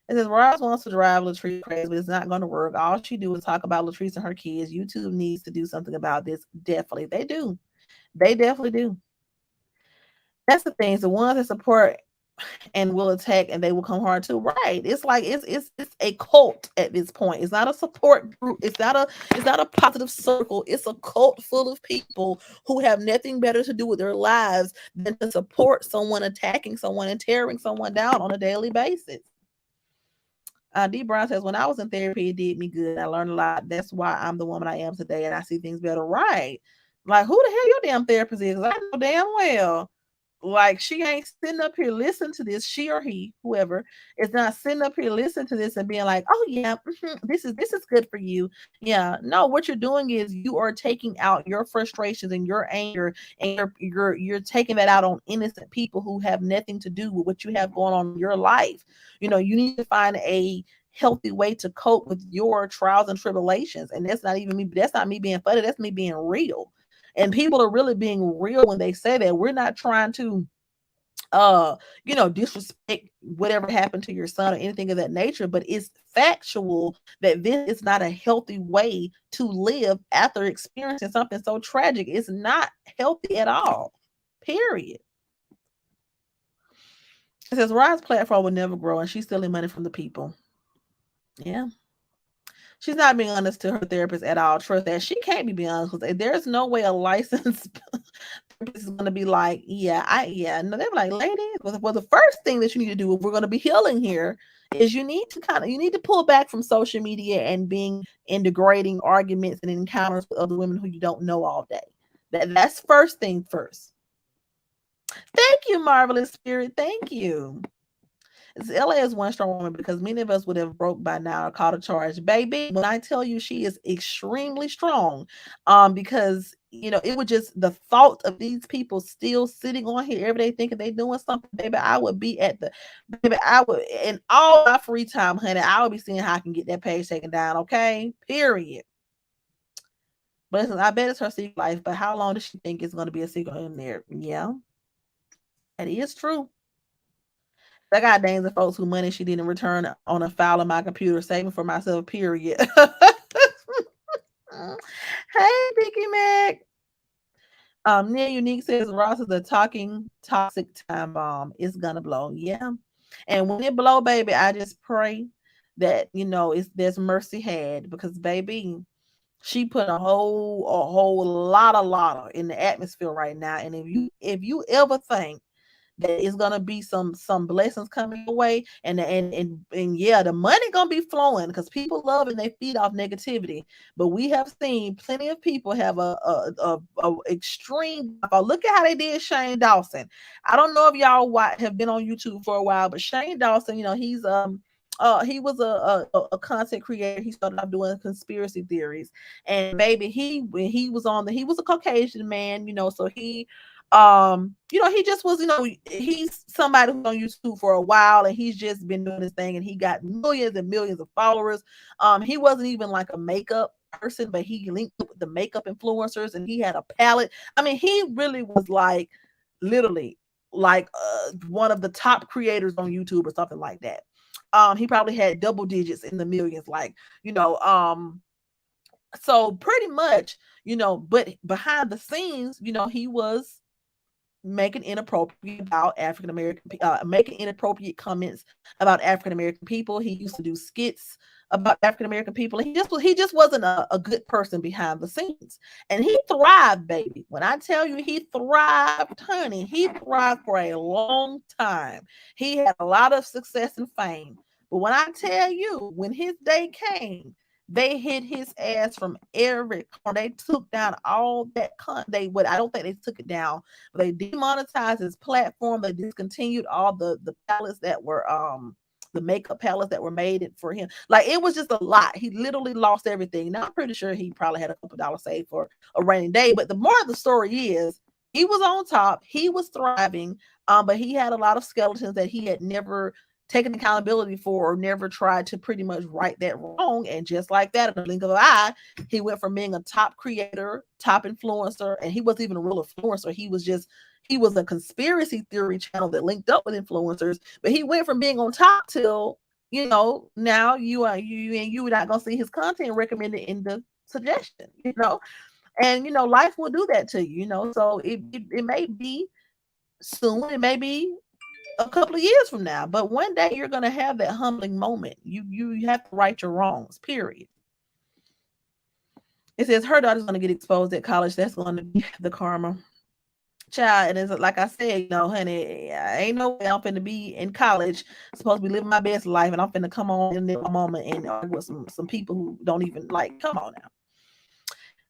It says Roz wants to drive Latrice crazy, but it's not going to work. All she do is talk about Latrice and her kids. YouTube needs to do something about this. Definitely, they do. They definitely do. That's the things. The ones that support and will attack, and they will come hard too. Right? It's like it's a cult at this point. It's not a support group. It's not a positive circle. It's a cult full of people who have nothing better to do with their lives than to support someone attacking someone and tearing someone down on a daily basis. D. Brown says, when I was in therapy, it did me good. I learned a lot. That's why I'm the woman I am today, and I see things better. Right? Like, who the hell your damn therapist is? I know damn well. Like, she ain't sitting up here listening to this. She or he, whoever, is not sitting up here listening to this and being like, "Oh yeah, this is good for you." Yeah, no. What you're doing is you are taking out your frustrations and your anger, and you're taking that out on innocent people who have nothing to do with what you have going on in your life. You need to find a healthy way to cope with your trials and tribulations, and that's not even me. That's not me being funny. That's me being real. And people are really being real when they say that. We're not trying to disrespect whatever happened to your son or anything of that nature, but it's factual that this is not a healthy way to live after experiencing something so tragic. It's not healthy at all. Period. It says Rise platform will never grow and she's stealing money from the people. Yeah. She's not being honest to her therapist at all. Trust that. She can't be being honest because there's no way a licensed therapist is going to be like, yeah. No, they're like, lady, well, the first thing that you need to do if we're going to be healing here is you need to pull back from social media and being in degrading arguments and encounters with other women who you don't know all day. That's first thing first. Thank you, marvelous spirit. Thank you. LA is one strong woman because many of us would have broke by now or caught a charge. Baby, when I tell you she is extremely strong, because it would just the thought of these people still sitting on here every day thinking they doing something, baby. I would be at the baby, I would in all my free time, honey, I would be seeing how I can get that page taken down, okay? Period. But listen, I bet it's her secret life, but how long does she think it's gonna be a secret in there? Yeah, that is true. I got names of folks who money she didn't return on a file on my computer, saving for myself, period. Hey, Vicky Mac. Neil Unique says Ross is a talking toxic time bomb. It's gonna blow. Yeah. And when it blow, baby, I just pray that it's there's mercy had because baby, she put a whole lot in the atmosphere right now. And if you ever think that it's gonna be some blessings coming away, and yeah, the money gonna be flowing because people love and they feed off negativity. But we have seen plenty of people have a extreme. Look at how they did Shane Dawson. I don't know if y'all have been on YouTube for a while, but Shane Dawson, he was a content creator. He started off doing conspiracy theories, and baby, he was a Caucasian man, so he just was, he's somebody who's on YouTube for a while and he's just been doing this thing and he got millions and millions of followers. He wasn't even like a makeup person, but he linked with the makeup influencers and he had a palette. I mean, he really was like literally like one of the top creators on YouTube or something like that. He probably had double digits in the millions, like, so pretty much, but behind the scenes, he was making inappropriate about African American, making inappropriate comments about African American people. He used to do skits about African American people. He just wasn't a good person behind the scenes, and he thrived, baby. When I tell you he thrived, honey, he thrived for a long time. He had a lot of success and fame. But when I tell you, when his day came, they hit his ass from every corner. They took down all that I don't think they took it down. They demonetized his platform. They discontinued all the palettes that were the makeup palettes that were made it for him. Like, it was just a lot. He literally lost everything. Now I'm pretty sure he probably had a couple dollars saved for a rainy day. But the more of the story is, he was on top. He was thriving. But he had a lot of skeletons that he had never taken accountability for or never tried to pretty much right that wrong. And just like that, in the blink of an eye, he went from being a top creator, top influencer, and he wasn't even a real influencer. He was a conspiracy theory channel that linked up with influencers, but he went from being on top till, now you're not gonna see his content recommended in the suggestion. And life will do that to you. So it may be soon, it may be a couple of years from now, but one day you're gonna have that humbling moment. You have to right your wrongs, period. It says her daughter's gonna get exposed at college. That's gonna be the karma. Child, and it's like I said, honey, I ain't no way I'm finna be in college, supposed to be living my best life, and I'm finna come on in a moment and argue with some people who don't even like. Come on now.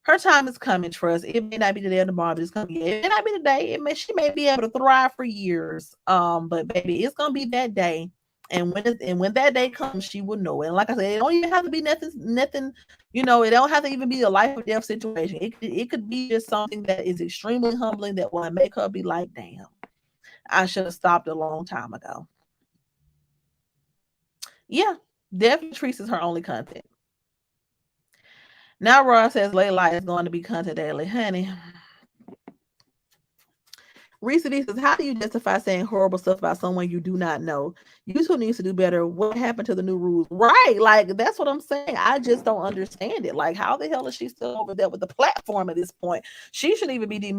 Her time is coming, trust. It may not be today or tomorrow, but it's gonna be. It may not be today. She may be able to thrive for years. But baby, it's gonna be that day. And when that day comes, she will know it. And like I said, it don't even have to be nothing. It don't have to even be a life or death situation. It could be just something that is extremely humbling that will make her be like, damn, I should have stopped a long time ago. Yeah, definitely Treats is her only content. Now Ross says Layla is going to be content daily. Honey, Reese D says, how do you justify saying horrible stuff about someone you do not know? YouTube needs to do better. What happened to the new rules? Right. Like, that's what I'm saying. I just don't understand it. Like, how the hell is she still over there with the platform at this point? She shouldn't even be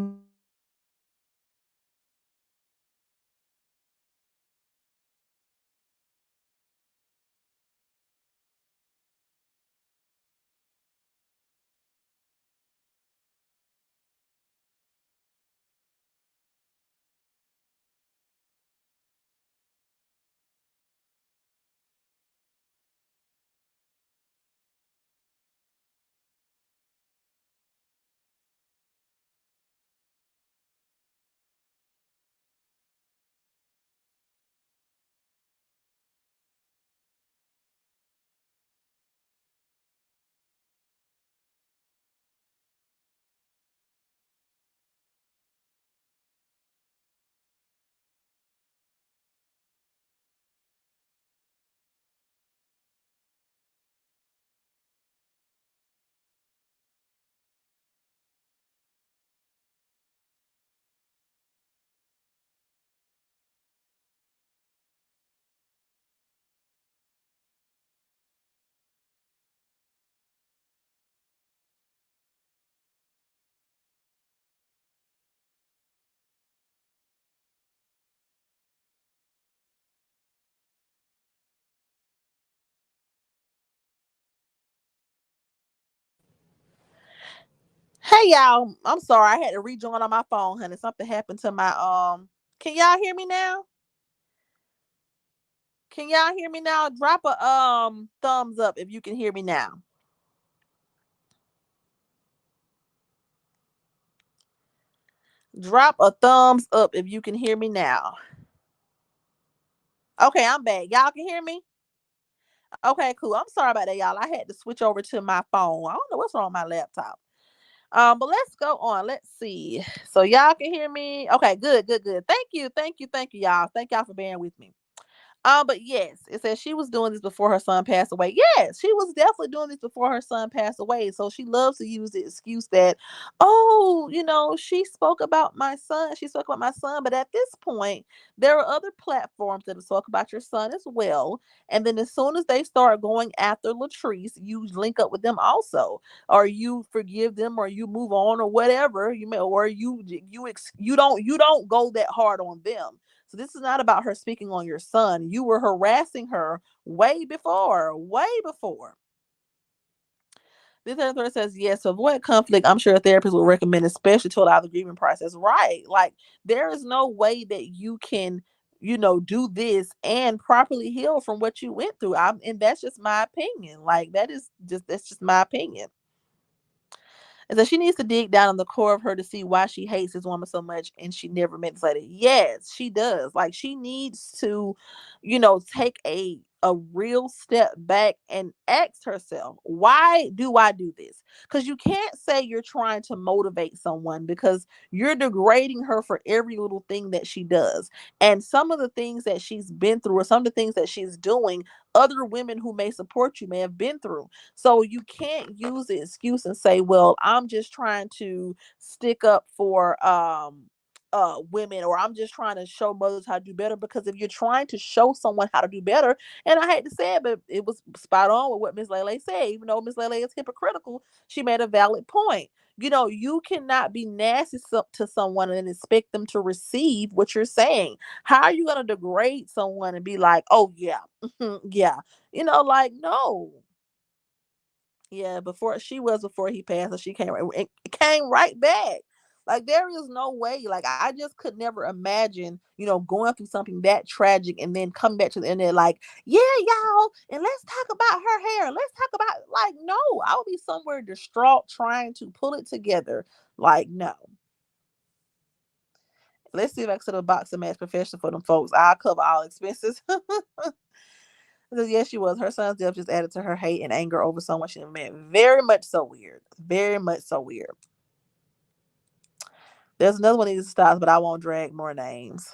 Hey y'all, I'm sorry. I had to rejoin on my phone, honey. Something happened to my can y'all hear me now? Can y'all hear me now? Drop a thumbs up if you can hear me now. Drop a thumbs up if you can hear me now. Okay, I'm back. Y'all can hear me? Okay, cool. I'm sorry about that, y'all. I had to switch over to my phone. I don't know what's wrong with my laptop. But let's go on. Let's see. So y'all can hear me. Okay, good, good, good. Thank you, y'all. Thank y'all for bearing with me. But yes, it says she was doing this before her son passed away. Yes, she was definitely doing this before her son passed away. So she loves to use the excuse that, oh, she spoke about my son. She spoke about my son. But at this point, there are other platforms that talk about your son as well. And then as soon as they start going after Latrice, you link up with them also, or you forgive them, or you move on, or whatever you may, or you don't go that hard on them. So this is not about her speaking on your son. You were harassing her way before, way before. This author says, yes, to avoid conflict, I'm sure a therapist will recommend, especially to allow the grieving process. Right. Like, there is no way that you can, do this and properly heal from what you went through. And that's just my opinion. Like, that's just my opinion. And so she needs to dig down on the core of her to see why she hates this woman so much and she never meant to say it. Yes, she does. Like, she needs to, take a real step back and ask herself, why do I do this? Because you can't say you're trying to motivate someone, because you're degrading her for every little thing that she does. And some of the things that she's been through, or some of the things that she's doing, other women who may support you may have been through. So you can't use the excuse and say, well, I'm just trying to stick up for women, or I'm just trying to show mothers how to do better. Because if you're trying to show someone how to do better, and I hate to say it, but it was spot on with what Miss Lele said. Even though Miss Lele is hypocritical, she made a valid point. You cannot be nasty to someone and expect them to receive what you're saying. How are you going to degrade someone and be like, oh yeah, yeah, like, no. Yeah, before he passed, and she came right back. Like, there is no way. Like, I just could never imagine, going through something that tragic and then come back to the internet like, yeah, y'all, and let's talk about her hair. Let's talk about, like, no, I would be somewhere distraught trying to pull it together. Like, no. Let's see if I can set up a boxing match professional for them folks. I'll cover all expenses. Says, yes, she was. Her son's death just added to her hate and anger over someone she never met. Very much so weird. Very much so weird. There's another one of these styles, but I won't drag more names.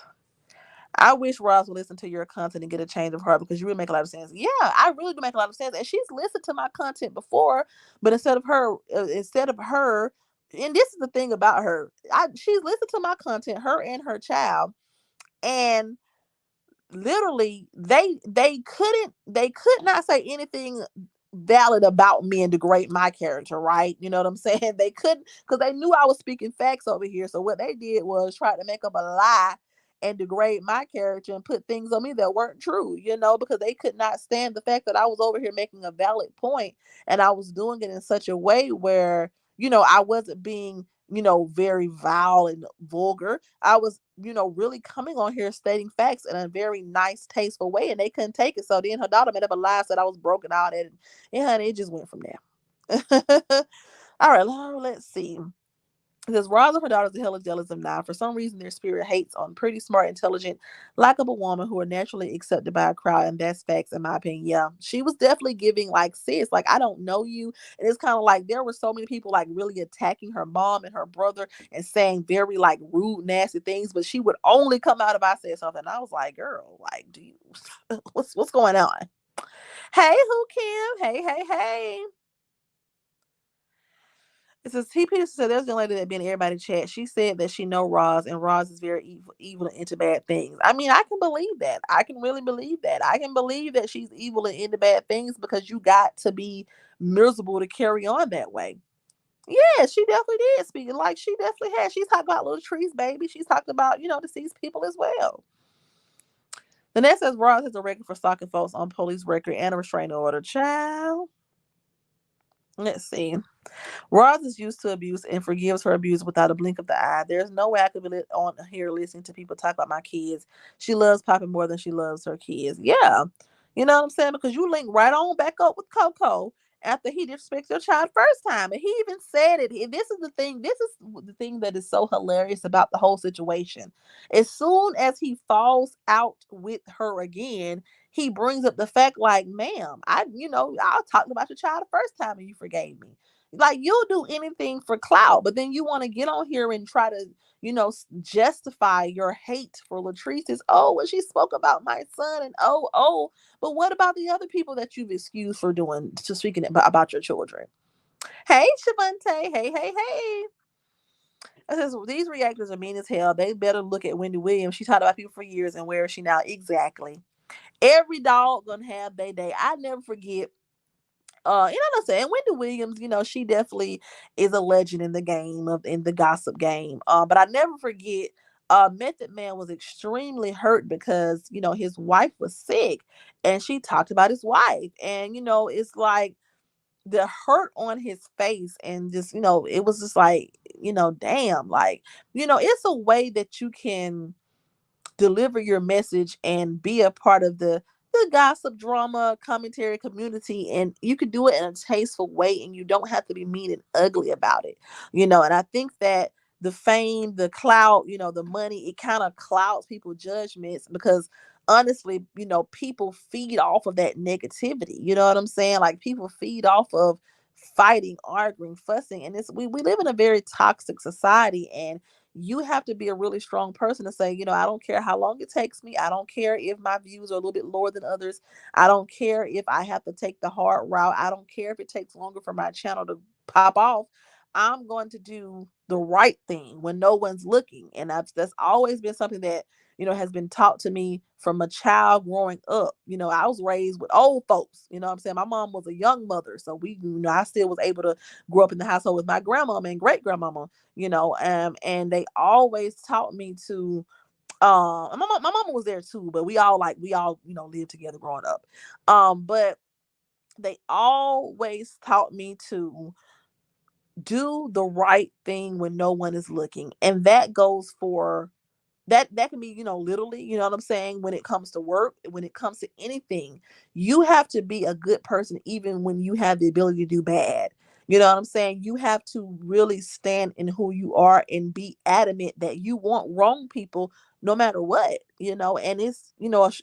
I wish Roz would listen to your content and get a change of heart, because you really make a lot of sense. Yeah, I really do make a lot of sense. And she's listened to my content before, but instead of her, and this is the thing about her, she's listened to my content, her and her child, and literally they could not say anything valid about me and degrade my character, right? You know what I'm saying? They couldn't, because they knew I was speaking facts over here. So what they did was try to make up a lie and degrade my character and put things on me that weren't true, because they could not stand the fact that I was over here making a valid point, and I was doing it in such a way where, I wasn't being, very vile and vulgar. I was, really coming on here stating facts in a very nice, tasteful way, and they couldn't take it. So then her daughter made up a lie, said I was broken out, and honey, it just went from there. All right, let's see. It says, Roz and her daughters are hella jealous of now. For some reason, their spirit hates on pretty smart, intelligent, likable woman who are naturally accepted by a crowd. And that's facts, in my opinion. Yeah, she was definitely giving, like, sis, like, I don't know you. And it's kind of like there were so many people, like, really attacking her mom and her brother and saying very, like, rude, nasty things. But she would only come out if I said something. And I was like, girl, like, do you, what's going on? Hey, who Kim? Hey, hey, hey. It says T. Peterson said there's a young lady that been in everybody chat. She said that she know Roz, and Roz is very evil and into bad things. I mean, I can believe that. I can really believe that. I can believe that she's evil and into bad things, because you got to be miserable to carry on that way. Yeah, she definitely did speak. Like, she definitely has. She's talked about little trees, baby. She's talked about, deceased people as well. The next says Roz has a record for stalking folks on police record and a restraining order. Child. Let's see. Roz is used to abuse and forgives her abuse without a blink of the eye. There's no way I could be on here listening to people talk about my kids. She loves Poppy more than she loves her kids. Yeah. You know what I'm saying? Because you link right on back up with Coco after he disrespects your child first time. And he even said it. And this is the thing. This is the thing that is so hilarious about the whole situation. As soon as he falls out with her again, he brings up the fact like, ma'am, I talked about your child the first time and you forgave me. Like, you'll do anything for clout, but then you want to get on here and try to, justify your hate for Latrice's. Oh, when she spoke about my son, and but what about the other people that you've excused for speaking about your children? Hey, Shavante. Hey, hey, hey. It says, these reactors are mean as hell. They better look at Wendy Williams. She talked about people for years, and where is she now? Exactly. Every dog gonna have their day. I never forget. What I'm saying? Wendy Williams, she definitely is a legend in the game in the gossip game. But I never forget, Method Man was extremely hurt because, his wife was sick, and she talked about his wife. And, it's like the hurt on his face, and just, it was just like, damn, like, it's a way that you can deliver your message and be a part of the gossip drama commentary community, and you could do it in a tasteful way, and you don't have to be mean and ugly about it. And I think that the fame, the clout, the money, it kind of clouds people's judgments because honestly, people feed off of that negativity. You know what I'm saying? Like people feed off of fighting, arguing, fussing. And we live in a very toxic society, and you have to be a really strong person to say, I don't care how long it takes me. I don't care if my views are a little bit lower than others. I don't care if I have to take the hard route. I don't care if it takes longer for my channel to pop off. I'm going to do the right thing when no one's looking. And that's always been something that, has been taught to me from a child growing up. I was raised with old folks. You know what I'm saying? My mom was a young mother. So I still was able to grow up in the household with my grandmama and great grandmama, and they always taught me to, my mama was there too, but we all lived together growing up. But they always taught me to do the right thing when no one is looking. And that goes for that can be, literally, you know what I'm saying, when it comes to work, when it comes to anything. You have to be a good person even when you have the ability to do bad. You know what I'm saying? You have to really stand in who you are and be adamant that you won't wrong people no matter what, and it's,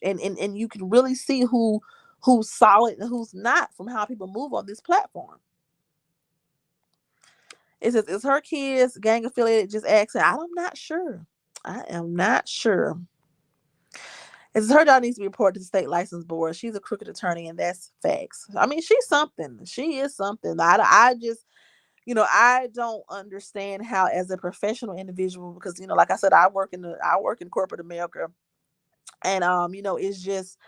and you can really see who's solid and who's not from how people move on this platform. It says, is her kids gang affiliated? Just asking. I'm not sure. I am not sure. It says her daughter needs to be reported to the state license board. She's a crooked attorney, and that's facts. I mean, she's something. She is something. I just, I don't understand how, as a professional individual, because like I said, I work in corporate America, and it's just,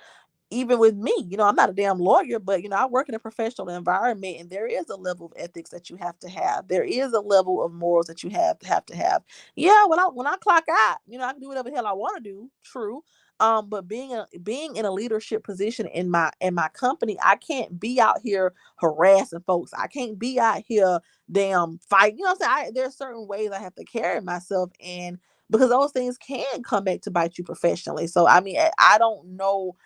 even with me, I'm not a damn lawyer, but I work in a professional environment, and there is a level of ethics that you have to have. There is a level of morals that you have to have. Yeah, when I clock out, I can do whatever the hell I want to do. True. But being in a leadership position in my company, I can't be out here harassing folks. I can't be out here damn fight. You know what I'm saying? There's certain ways I have to carry myself, and because those things can come back to bite you professionally. So I mean, I don't know.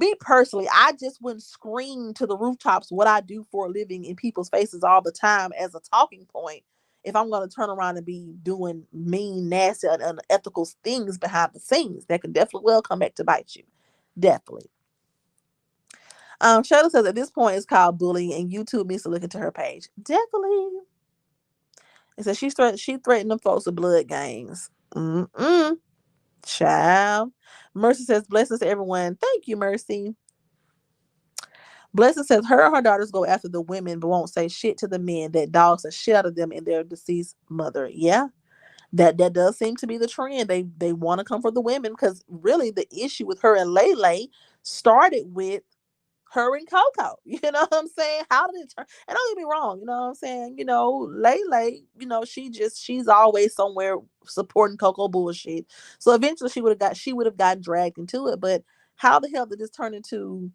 Me personally, I just wouldn't scream to the rooftops what I do for a living in people's faces all the time as a talking point if I'm going to turn around and be doing mean, nasty, and unethical things behind the scenes. That can definitely well come back to bite you. Definitely. Shayla says at this point it's called bullying, and YouTube needs to look into her page. Definitely. It says she threatened them folks with blood gangs. Child. Mercy says blessings to everyone. Thank you, Mercy. Blessing says her daughters go after the women but won't say shit to the men that dogs the shit out of them and their deceased mother. Yeah, that does seem to be the trend. They want to come for the women because really the issue with her and Lele started with her and Coco. You know what I'm saying? How did it turn? And don't get me wrong, you know what I'm saying? Lele, she's always somewhere supporting Coco bullshit. So eventually she would have gotten dragged into it. But how the hell did this turn into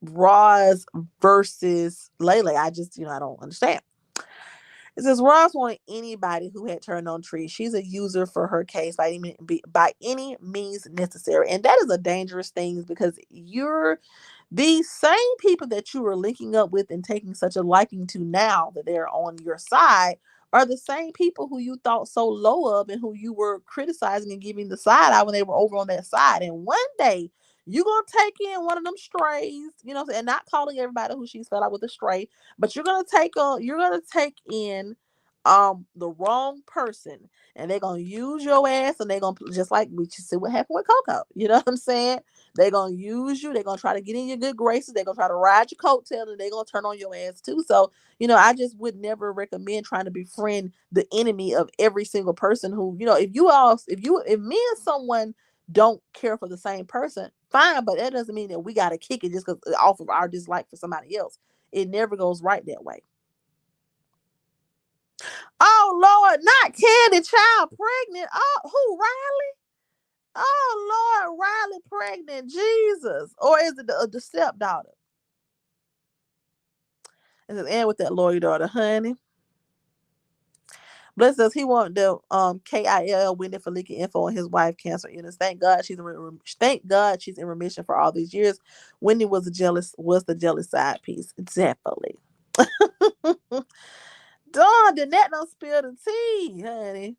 Roz versus Lele? I just, I don't understand. It says Roz wanted anybody who had turned on trees. She's a user for her case by any means necessary. And that is a dangerous thing because you're these same people that you were linking up with and taking such a liking to now that they're on your side are the same people who you thought so low of and who you were criticizing and giving the side eye when they were over on that side. And one day you're gonna take in one of them strays, and not calling everybody who she's fell out with a stray, but you're gonna take in the wrong person, and they're gonna use your ass, and they're gonna, just like we just see what happened with Coco. You know what I'm saying? They're gonna use you, they're gonna try to get in your good graces, they're gonna try to ride your coattail, and they're gonna turn on your ass too. So, I just would never recommend trying to befriend the enemy of every single person who, if me and someone don't care for the same person, fine, but that doesn't mean that we gotta kick it just because off of our dislike for somebody else. It never goes right that way. Oh Lord, not Candy Child pregnant. Oh, who, Riley? Oh Lord, Riley pregnant. Jesus. Or is it the stepdaughter? And with that lawyer daughter, honey. Bless us. He wanted the KIL winning for leaking info on his wife cancer illness. Thank God she's in remission for all these years. Wendy was the jealous side piece. Definitely. Dawn, did that don't spill the tea, honey.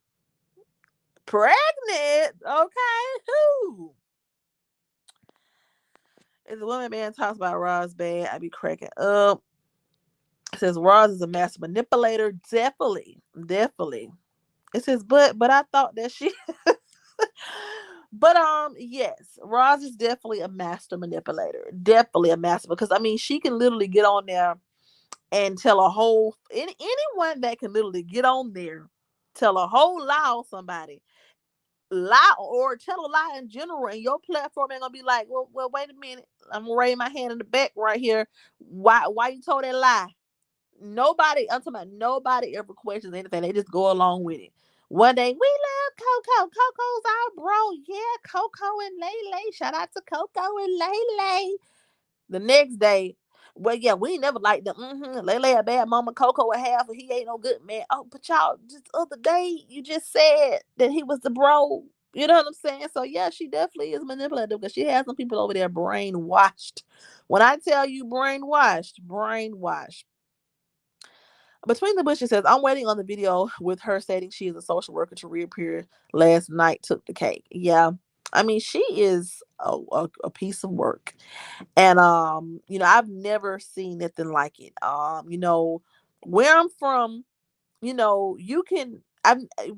Pregnant? Okay, who? If the woman man talks about Roz bad, I be cracking up. It says Roz is a master manipulator. Definitely, definitely. It says, but I thought that she but yes, Roz is definitely a master manipulator. Definitely a master, because I mean she can literally get on there and tell a whole anyone that can literally get on there, tell a whole lie on somebody, lie or tell a lie in general, and your platform ain't gonna be like, well, wait a minute, I'm gonna raise my hand in the back right here. Why you told that lie? Nobody, I'm talking about nobody ever questions anything. They just go along with it. One day, we love Coco. Coco's our bro. Yeah, Coco and Lele. Shout out to Coco and Lele. The next day, well, yeah, we never liked them. Lele a bad mama, Coco a half, and he ain't no good man. Oh, but y'all, just the other day, you just said that he was the bro. You know what I'm saying? So yeah, she definitely is manipulative, because she has some people over there brainwashed. When I tell you brainwashed, brainwashed. Between the Bushes says, I'm waiting on the video with her stating she is a social worker to reappear last night. Took the cake. Yeah. I mean, she is a piece of work. And I've never seen nothing like it. Where I'm from, you can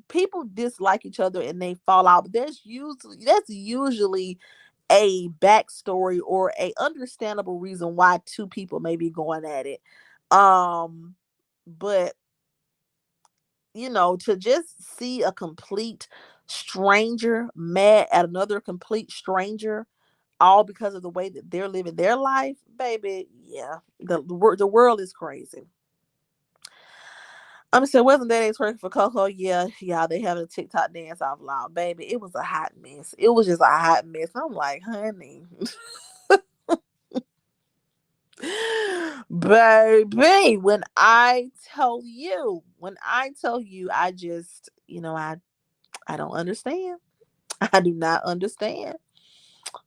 people dislike each other and they fall out, but that's usually a backstory or a understandable reason why two people may be going at it. Um but to just see a complete stranger mad at another complete stranger, all because of the way that they're living their life, baby. Yeah, the world is crazy. I'm saying, wasn't that ex working for Coco? Yeah, yeah, they having a TikTok dance off loud, baby. It was a hot mess. It was just a hot mess. I'm like, honey, baby, when I tell you, I just, I don't understand. I do not understand.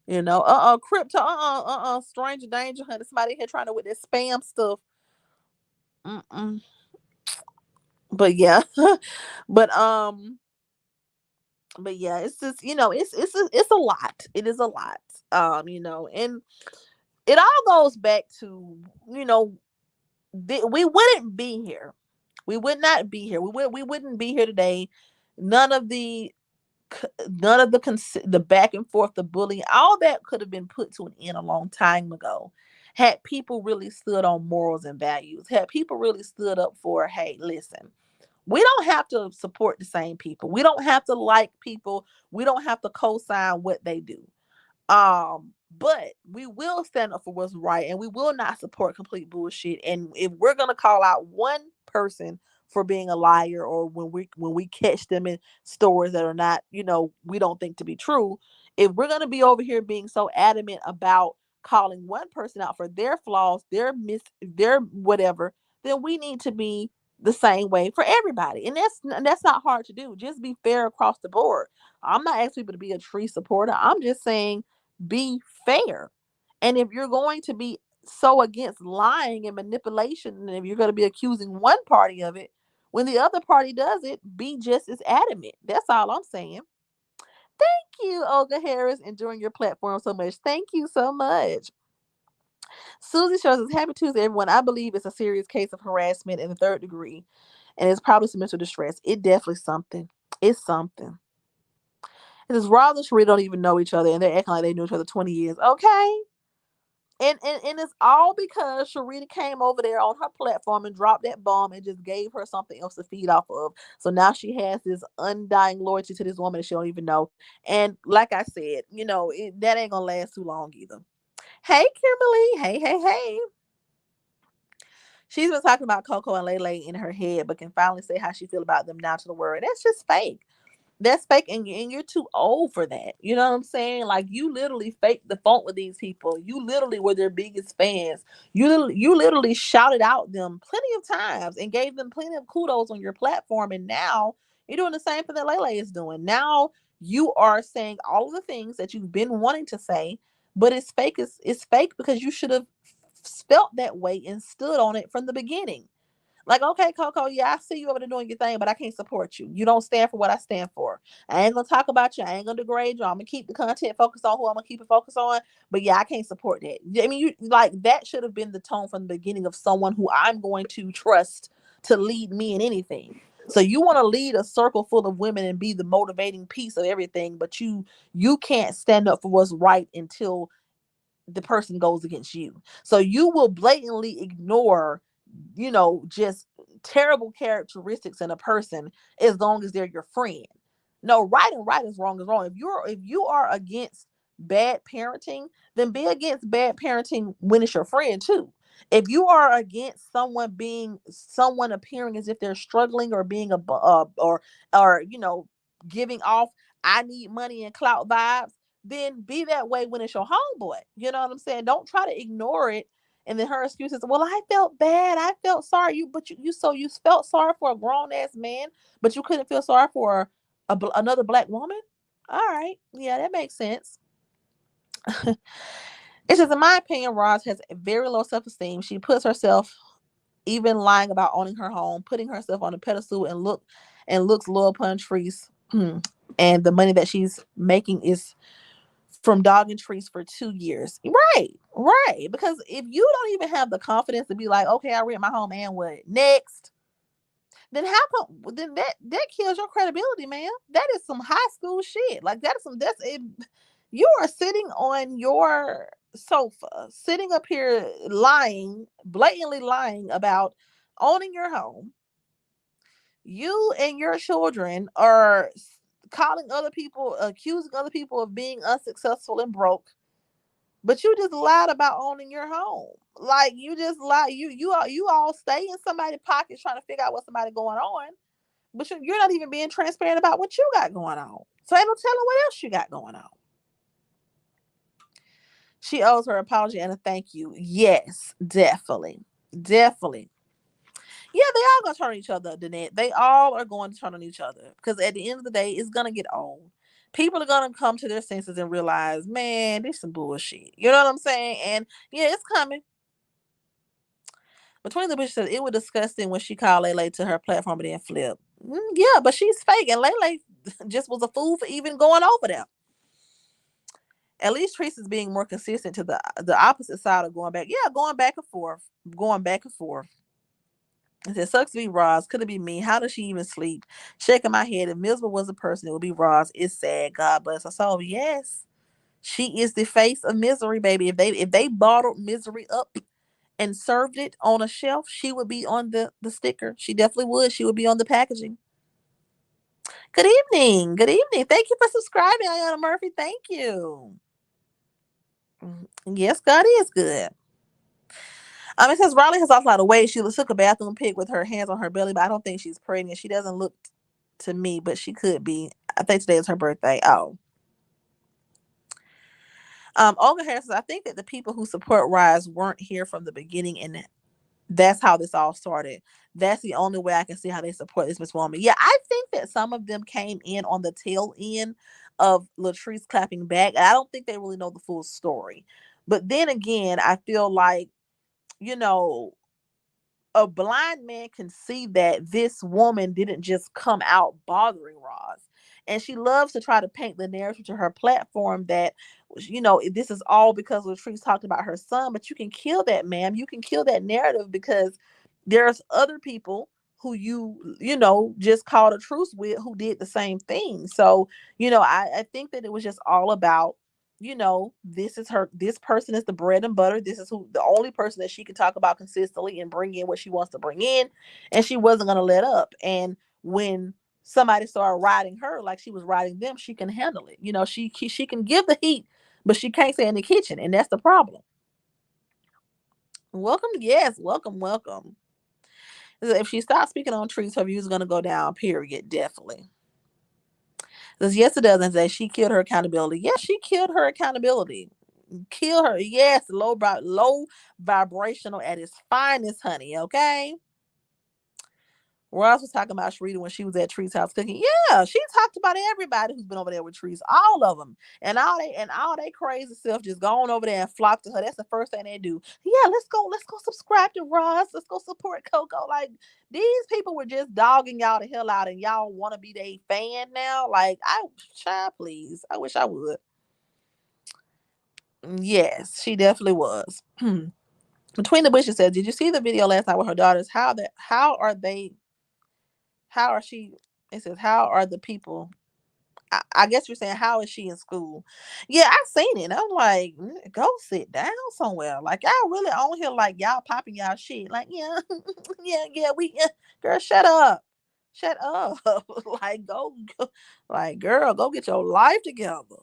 Crypto, stranger danger, honey. Somebody here trying to with this spam stuff. Mm-mm. But yeah, but but yeah, it's just it's a lot. It is a lot. And it all goes back to we wouldn't be here. We would not be here. We wouldn't be here today. None of the the back and forth, the bullying, all that could have been put to an end a long time ago. Had people really stood on morals and values, had people really stood up for, hey, listen, we don't have to support the same people. We don't have to like people. We don't have to co-sign what they do. But we will stand up for what's right, and we will not support complete bullshit. And if we're gonna call out one person for being a liar, or when we catch them in stories that are not, we don't think to be true, if we're gonna be over here being so adamant about calling one person out for their flaws, their whatever, then we need to be the same way for everybody. And that's not hard to do. Just be fair across the board. I'm not asking people to be a tree supporter. I'm just saying be fair. And if you're going to be so against lying and manipulation, and if you're going to be accusing one party of it, when the other party does it, be just as adamant. That's all I'm saying. Thank you, Olga Harris, enjoying your platform so much. Thank you so much. Susie shows us, happy Tuesday, everyone. I believe it's a serious case of harassment in the third degree, and it's probably some mental distress. It definitely something. It's something. It says Roz and Sheree don't even know each other, and they're acting like they knew each other 20 years. Okay. And it's all because Sharita came over there on her platform and dropped that bomb and just gave her something else to feed off of. So now she has this undying loyalty to this woman that she don't even know. And like I said, that ain't gonna last too long either. Hey, Kimberly. Hey, hey, hey. She's been talking about Coco and Lele in her head, but can finally say how she feel about them now to the world. That's just fake. That's fake, and you're too old for that. You know what I'm saying? Like, you literally faked the funk with these people. You literally were their biggest fans. You literally shouted out them plenty of times and gave them plenty of kudos on your platform, and now you're doing the same thing that Lele is doing. Now you are saying all of the things that you've been wanting to say, but it's fake. It's fake because you should have felt that way and stood on it from the beginning. Like, okay, Coco, yeah, I see you over there doing your thing, but I can't support you. You don't stand for what I stand for. I ain't gonna talk about you. I ain't gonna degrade you. I'm gonna keep the content focused on who I'm gonna keep it focused on. But yeah, I can't support that. I mean, you like that should have been the tone from the beginning of someone who I'm going to trust to lead me in anything. So you want to lead a circle full of women and be the motivating piece of everything, but you can't stand up for what's right until the person goes against you. So you will blatantly ignore, just terrible characteristics in a person as long as they're your friend. No, right and right is wrong is wrong. If you are against bad parenting, then be against bad parenting when it's your friend too. If you are against someone appearing as if they're struggling or being or giving off I need money and clout vibes, then be that way when it's your homeboy. You know what I'm saying? Don't try to ignore it. And then her excuse is, well, I felt bad. I felt sorry. You felt sorry for a grown ass man, but you couldn't feel sorry for another black woman. All right, yeah, that makes sense. It's just, in my opinion, Roz has very low self esteem. She puts herself, even lying about owning her home, putting herself on a pedestal and looks low upon trees. And the money that she's making is from dogging trees for 2 years. Right, right. Because if you don't even have the confidence to be like, okay, I rent my home and what next? Then how come? Then that kills your credibility, man. That is some high school shit. Like that is some. That's it. You are sitting on your sofa, sitting up here lying, blatantly lying about owning your home. You and your children are calling other people, accusing other people of being unsuccessful and broke, but you just lied about owning your home. Like you just lied. You all stay in somebody's pockets trying to figure out what somebody going on, but you're not even being transparent about what you got going on. So ain't no telling what else you got going on. She owes her apology and a thank you. Yes, definitely, definitely. Yeah, they all gonna turn on each other, Danette. They all are going to turn on each other because at the end of the day, it's gonna get old. People are gonna come to their senses and realize, man, this some bullshit. You know what I'm saying? And yeah, it's coming. Between the bitch said it was disgusting when she called Lele to her platform and then flipped. Yeah, but she's fake, and Lele just was a fool for even going over there. At least Teresa's being more consistent to the opposite side of going back. Yeah, going back and forth, going back and forth. It said, sucks to be Roz. Could it be me? How does she even sleep? Shaking my head. If Miserable was a person, it would be Roz. It's sad. God bless her soul. Yes. She is the face of misery, baby. If they bottled misery up and served it on a shelf, she would be on the sticker. She definitely would. She would be on the packaging. Good evening. Good evening. Thank you for subscribing, Ayana Murphy. Thank you. Yes, God is good. It says Riley has lost a lot of weight. She took a bathroom pic with her hands on her belly, but I don't think she's pregnant. She doesn't look to me, but she could be. I think today is her birthday. Oh. Olga Harris says, I think that the people who support Rise weren't here from the beginning, and that's how this all started. That's the only way I can see how they support this Miss Woman. Yeah, I think that some of them came in on the tail end of Latrice clapping back. I don't think they really know the full story. But then again, I feel like, you know, a blind man can see that this woman didn't just come out bothering Roz. And she loves to try to paint the narrative to her platform that, this is all because Latrice talked about her son. But you can kill that, ma'am. You can kill that narrative because there's other people who just called a truce with who did the same thing. So, I think that it was just all about, this person is the bread and butter. This is the only person that she can talk about consistently and bring in what she wants to bring in. And she wasn't going to let up. And when somebody started riding her like she was riding them, she can handle it. She can give the heat, but she can't stay in the kitchen. And that's the problem. Welcome. Yes. Welcome. Welcome. If she stops speaking on trees, her views are going to go down, period. Definitely. Because yes, it doesn't say she killed her accountability. Yes, she killed her accountability. Kill her. Yes, low vibrational at its finest, honey. Okay. Ross was talking about Sharita when she was at Tree's house cooking. Yeah, she talked about everybody who's been over there with Trees, all of them, and all they crazy stuff just going over there and flock to her. That's the first thing they do. Yeah, let's go subscribe to Ross. Let's go support Coco. Like these people were just dogging y'all the hell out, and y'all want to be their fan now. Like child, please. I wish I would. Yes, she definitely was. Between the Bushes says, "Did you see the video last night with her daughters? How are they? How are she?" It says, "How are the people?" I guess you're saying, how is she in school? Yeah, I seen it. I'm like, go sit down somewhere. Like y'all really on here, like y'all popping y'all shit. Like yeah, yeah. Girl, shut up, shut up. Like go, like girl, go get your life together.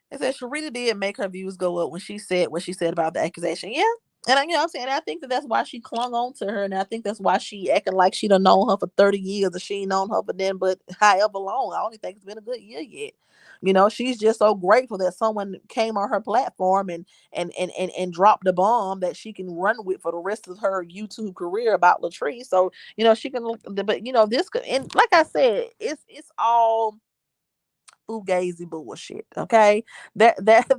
It said Sharita did make her views go up when she said what she said about the accusation. Yeah. And you know what I'm saying? I think that's why she clung on to her. And I think that's why she acting like she done known her for 30 years and she ain't known her for then but however long. I only think it's been a good year yet. You know, she's just so grateful that someone came on her platform and dropped the bomb that she can run with for the rest of her YouTube career about Latrice. So, you know, she can, but you know, this could, and like I said, it's all fugazi bullshit. Okay, that's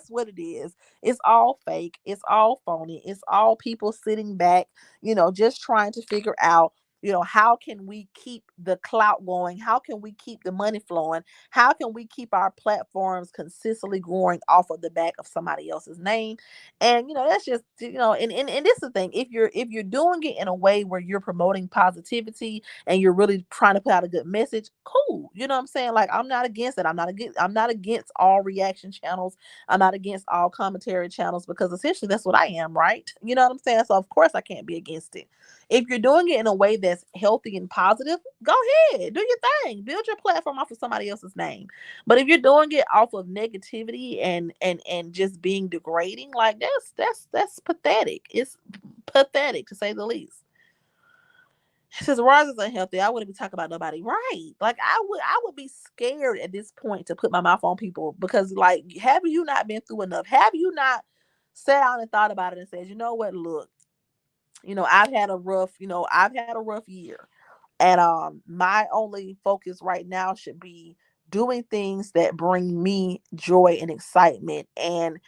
what it is. It's all fake. It's all phony. It's all people sitting back, you know, just trying to figure out. You know, how can we keep the clout going? How can we keep the money flowing? How can we keep our platforms consistently growing off of the back of somebody else's name? And you know, that's just and this is the thing. If you're doing it in a way where you're promoting positivity and you're really trying to put out a good message, cool. You know what I'm saying? Like I'm not against it. I'm not against all reaction channels. I'm not against all commentary channels because essentially that's what I am, right? You know what I'm saying? So of course I can't be against it. If you're doing it in a way that's healthy and positive, go ahead, do your thing. Build your platform off of somebody else's name. But if you're doing it off of negativity and just being degrading, like that's pathetic. It's pathetic to say the least. Since Roz is unhealthy, I wouldn't be talking about nobody. Right. Like I would be scared at this point to put my mouth on people because like have you not been through enough? Have you not sat down and thought about it and said, you know what, look, I've had a rough year. And my only focus right now should be doing things that bring me joy and excitement. And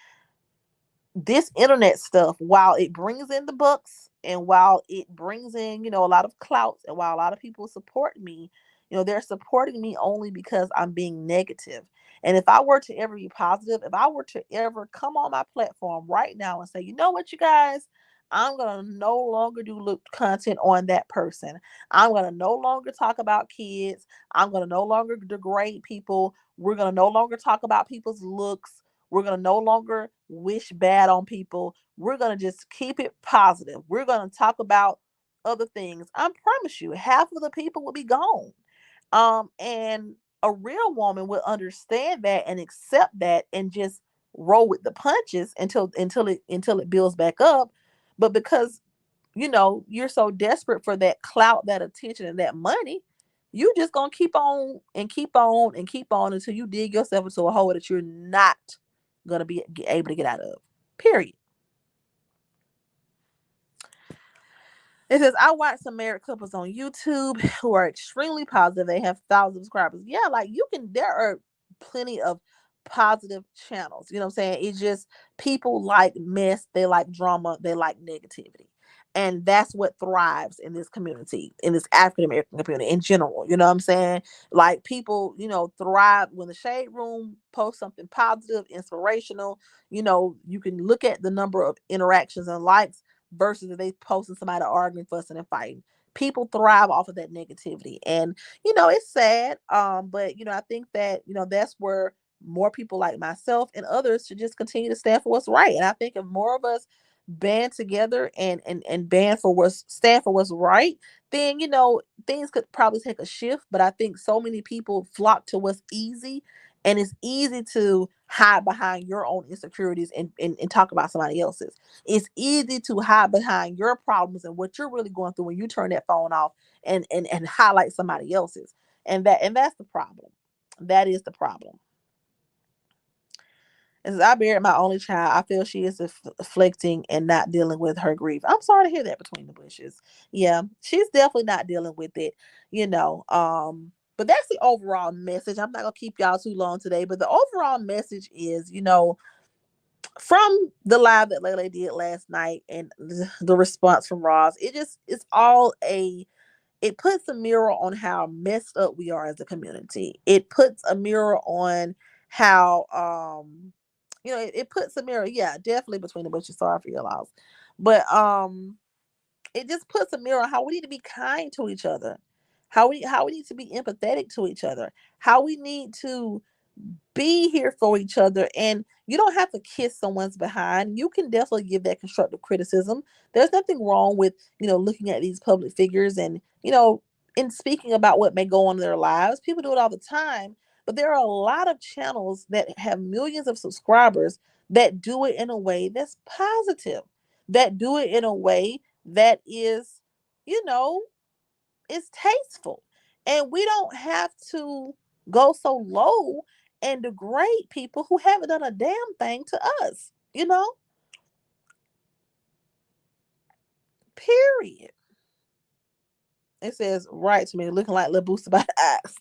this internet stuff, while it brings in the books and while it brings in, a lot of clout and while a lot of people support me, they're supporting me only because I'm being negative. And if I were to ever be positive, if I were to ever come on my platform right now and say, you know what, you guys, I'm going to no longer do look content on that person. I'm going to no longer talk about kids. I'm going to no longer degrade people. We're going to no longer talk about people's looks. We're going to no longer wish bad on people. We're going to just keep it positive. We're going to talk about other things. I promise you, half of the people will be gone. And a real woman will understand that and accept that and just roll with the punches until it builds back up. But because you're so desperate for that clout, that attention, and that money, you just gonna keep on and keep on and keep on until you dig yourself into a hole that you're not gonna be able to get out of. Period. It says, I watch some married couples on YouTube who are extremely positive. They have thousands of subscribers. Yeah, like there are plenty of positive channels. You know what I'm saying? It's just people like mess, they like drama, they like negativity. And that's what thrives in this community, in this African American community in general. You know what I'm saying? Like people, thrive when the Shade Room posts something positive, inspirational. You can look at the number of interactions and likes versus if they posting somebody arguing, fussing, and fighting. People thrive off of that negativity. And, it's sad. But I think that, that's where more people like myself and others should just continue to stand for what's right. And I think if more of us band together and stand for what's right, then things could probably take a shift. But I think so many people flock to what's easy, and it's easy to hide behind your own insecurities and talk about somebody else's. It's easy to hide behind your problems and what you're really going through when you turn that phone off and highlight somebody else's. And that's the problem. That is the problem. As I buried my only child, I feel she is afflicting and not dealing with her grief. I'm sorry to hear that between the bushes. Yeah, she's definitely not dealing with it, you know. But that's the overall message. I'm not gonna keep y'all too long today, but the overall message is, from the live that Lele did last night and the response from Roz, it's all it puts a mirror on how messed up we are as a community. It puts a mirror on how it puts a mirror, yeah, definitely between the bushes. Sorry for your loss. But it just puts a mirror on how we need to be kind to each other, how we need to be empathetic to each other, how we need to be here for each other. And you don't have to kiss someone's behind. You can definitely give that constructive criticism. There's nothing wrong with, looking at these public figures and, in speaking about what may go on in their lives. People do it all the time, but there are a lot of channels that have millions of subscribers that do it in a way that's positive, that do it in a way that is, you know, is tasteful. And we don't have to go so low and degrade people who haven't done a damn thing to us, period. It says, right to me, looking like Lil Boost by the eyes.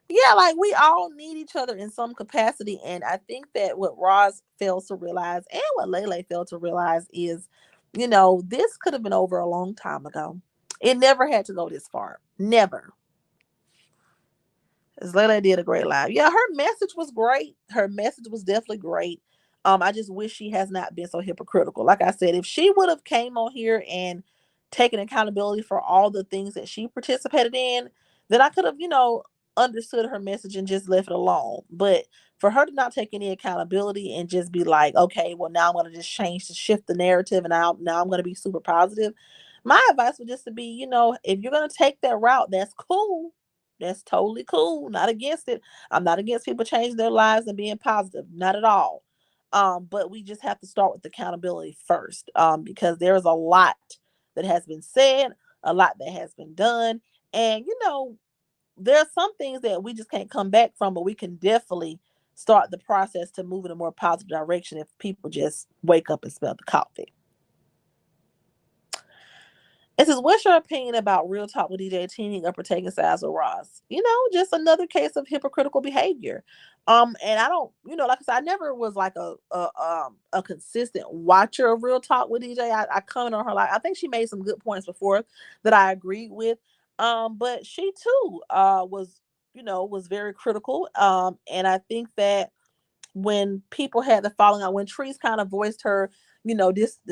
Yeah, like we all need each other in some capacity. And I think that what Roz fails to realize and what Lele failed to realize is, this could have been over a long time ago. It never had to go this far. Never. Lele did a great live. Yeah, her message was great. Her message was definitely great. I just wish she has not been so hypocritical. Like I said, if she would have came on here and taken accountability for all the things that she participated in, then I could have, understood her message and just left it alone. But for her to not take any accountability and just be like, okay, well now I'm gonna just shift the narrative, and now I'm gonna be super positive. My advice would just to be, if you're gonna take that route, that's cool. That's totally cool. Not against it. I'm not against people changing their lives and being positive. Not at all. But we just have to start with accountability first. Because there's a lot that has been said, a lot that has been done. And there are some things that we just can't come back from, but we can definitely start the process to move in a more positive direction if people just wake up and smell the coffee. It says, what's your opinion about Real Talk with DJ teaming up or taking sides with Ross? Just another case of hypocritical behavior. And I don't, like I said, I never was like a consistent watcher of Real Talk with DJ. I comment on her, like I think she made some good points before that I agreed with. But she too was very critical. And I think that when people had the falling out, when Treese kind of voiced her,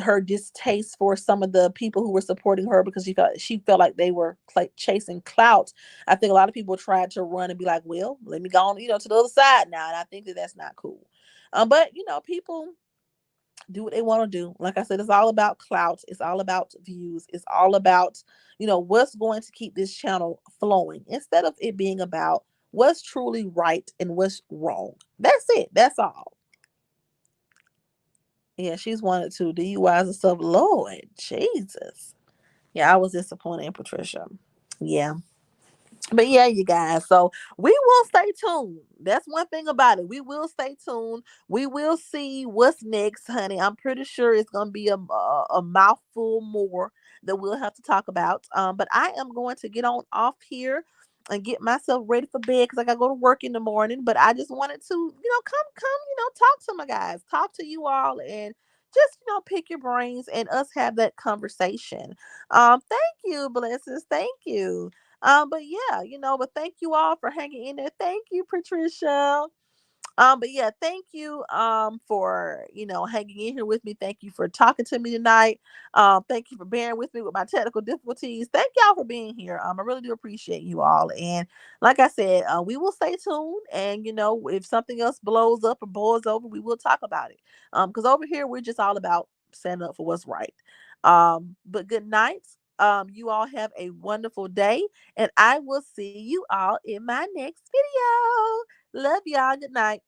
her distaste for some of the people who were supporting her because she felt like they were chasing clout. I think a lot of people tried to run and be like, well, let me go on, to the other side now. And I think that that's not cool. But people do what they want to do. Like I said, it's all about clout. It's all about views. It's all about, what's going to keep this channel flowing instead of it being about what's truly right and what's wrong. That's it. That's all. Yeah, she's wanted to DUIs and stuff. Lord Jesus. Yeah, I was disappointed in Patricia. Yeah. But yeah, you guys. So we will stay tuned. That's one thing about it. We will stay tuned. We will see what's next, honey. I'm pretty sure it's gonna be a mouthful more that we'll have to talk about. But I am going to get on off here and get myself ready for bed because I gotta go to work in the morning. But I just wanted to, come, talk to my guys, talk to you all, and just pick your brains and us have that conversation. Thank you, blessings. Thank you. But yeah, but thank you all for hanging in there. Thank you, Patricia. But yeah, thank you for hanging in here with me. Thank you for talking to me tonight. Thank you for bearing with me with my technical difficulties. Thank y'all for being here. I really do appreciate you all. And like I said, we will stay tuned. And if something else blows up or boils over, we will talk about it. Because over here we're just all about standing up for what's right. But good night. You all have a wonderful day, and I will see you all in my next video. Love y'all. Good night.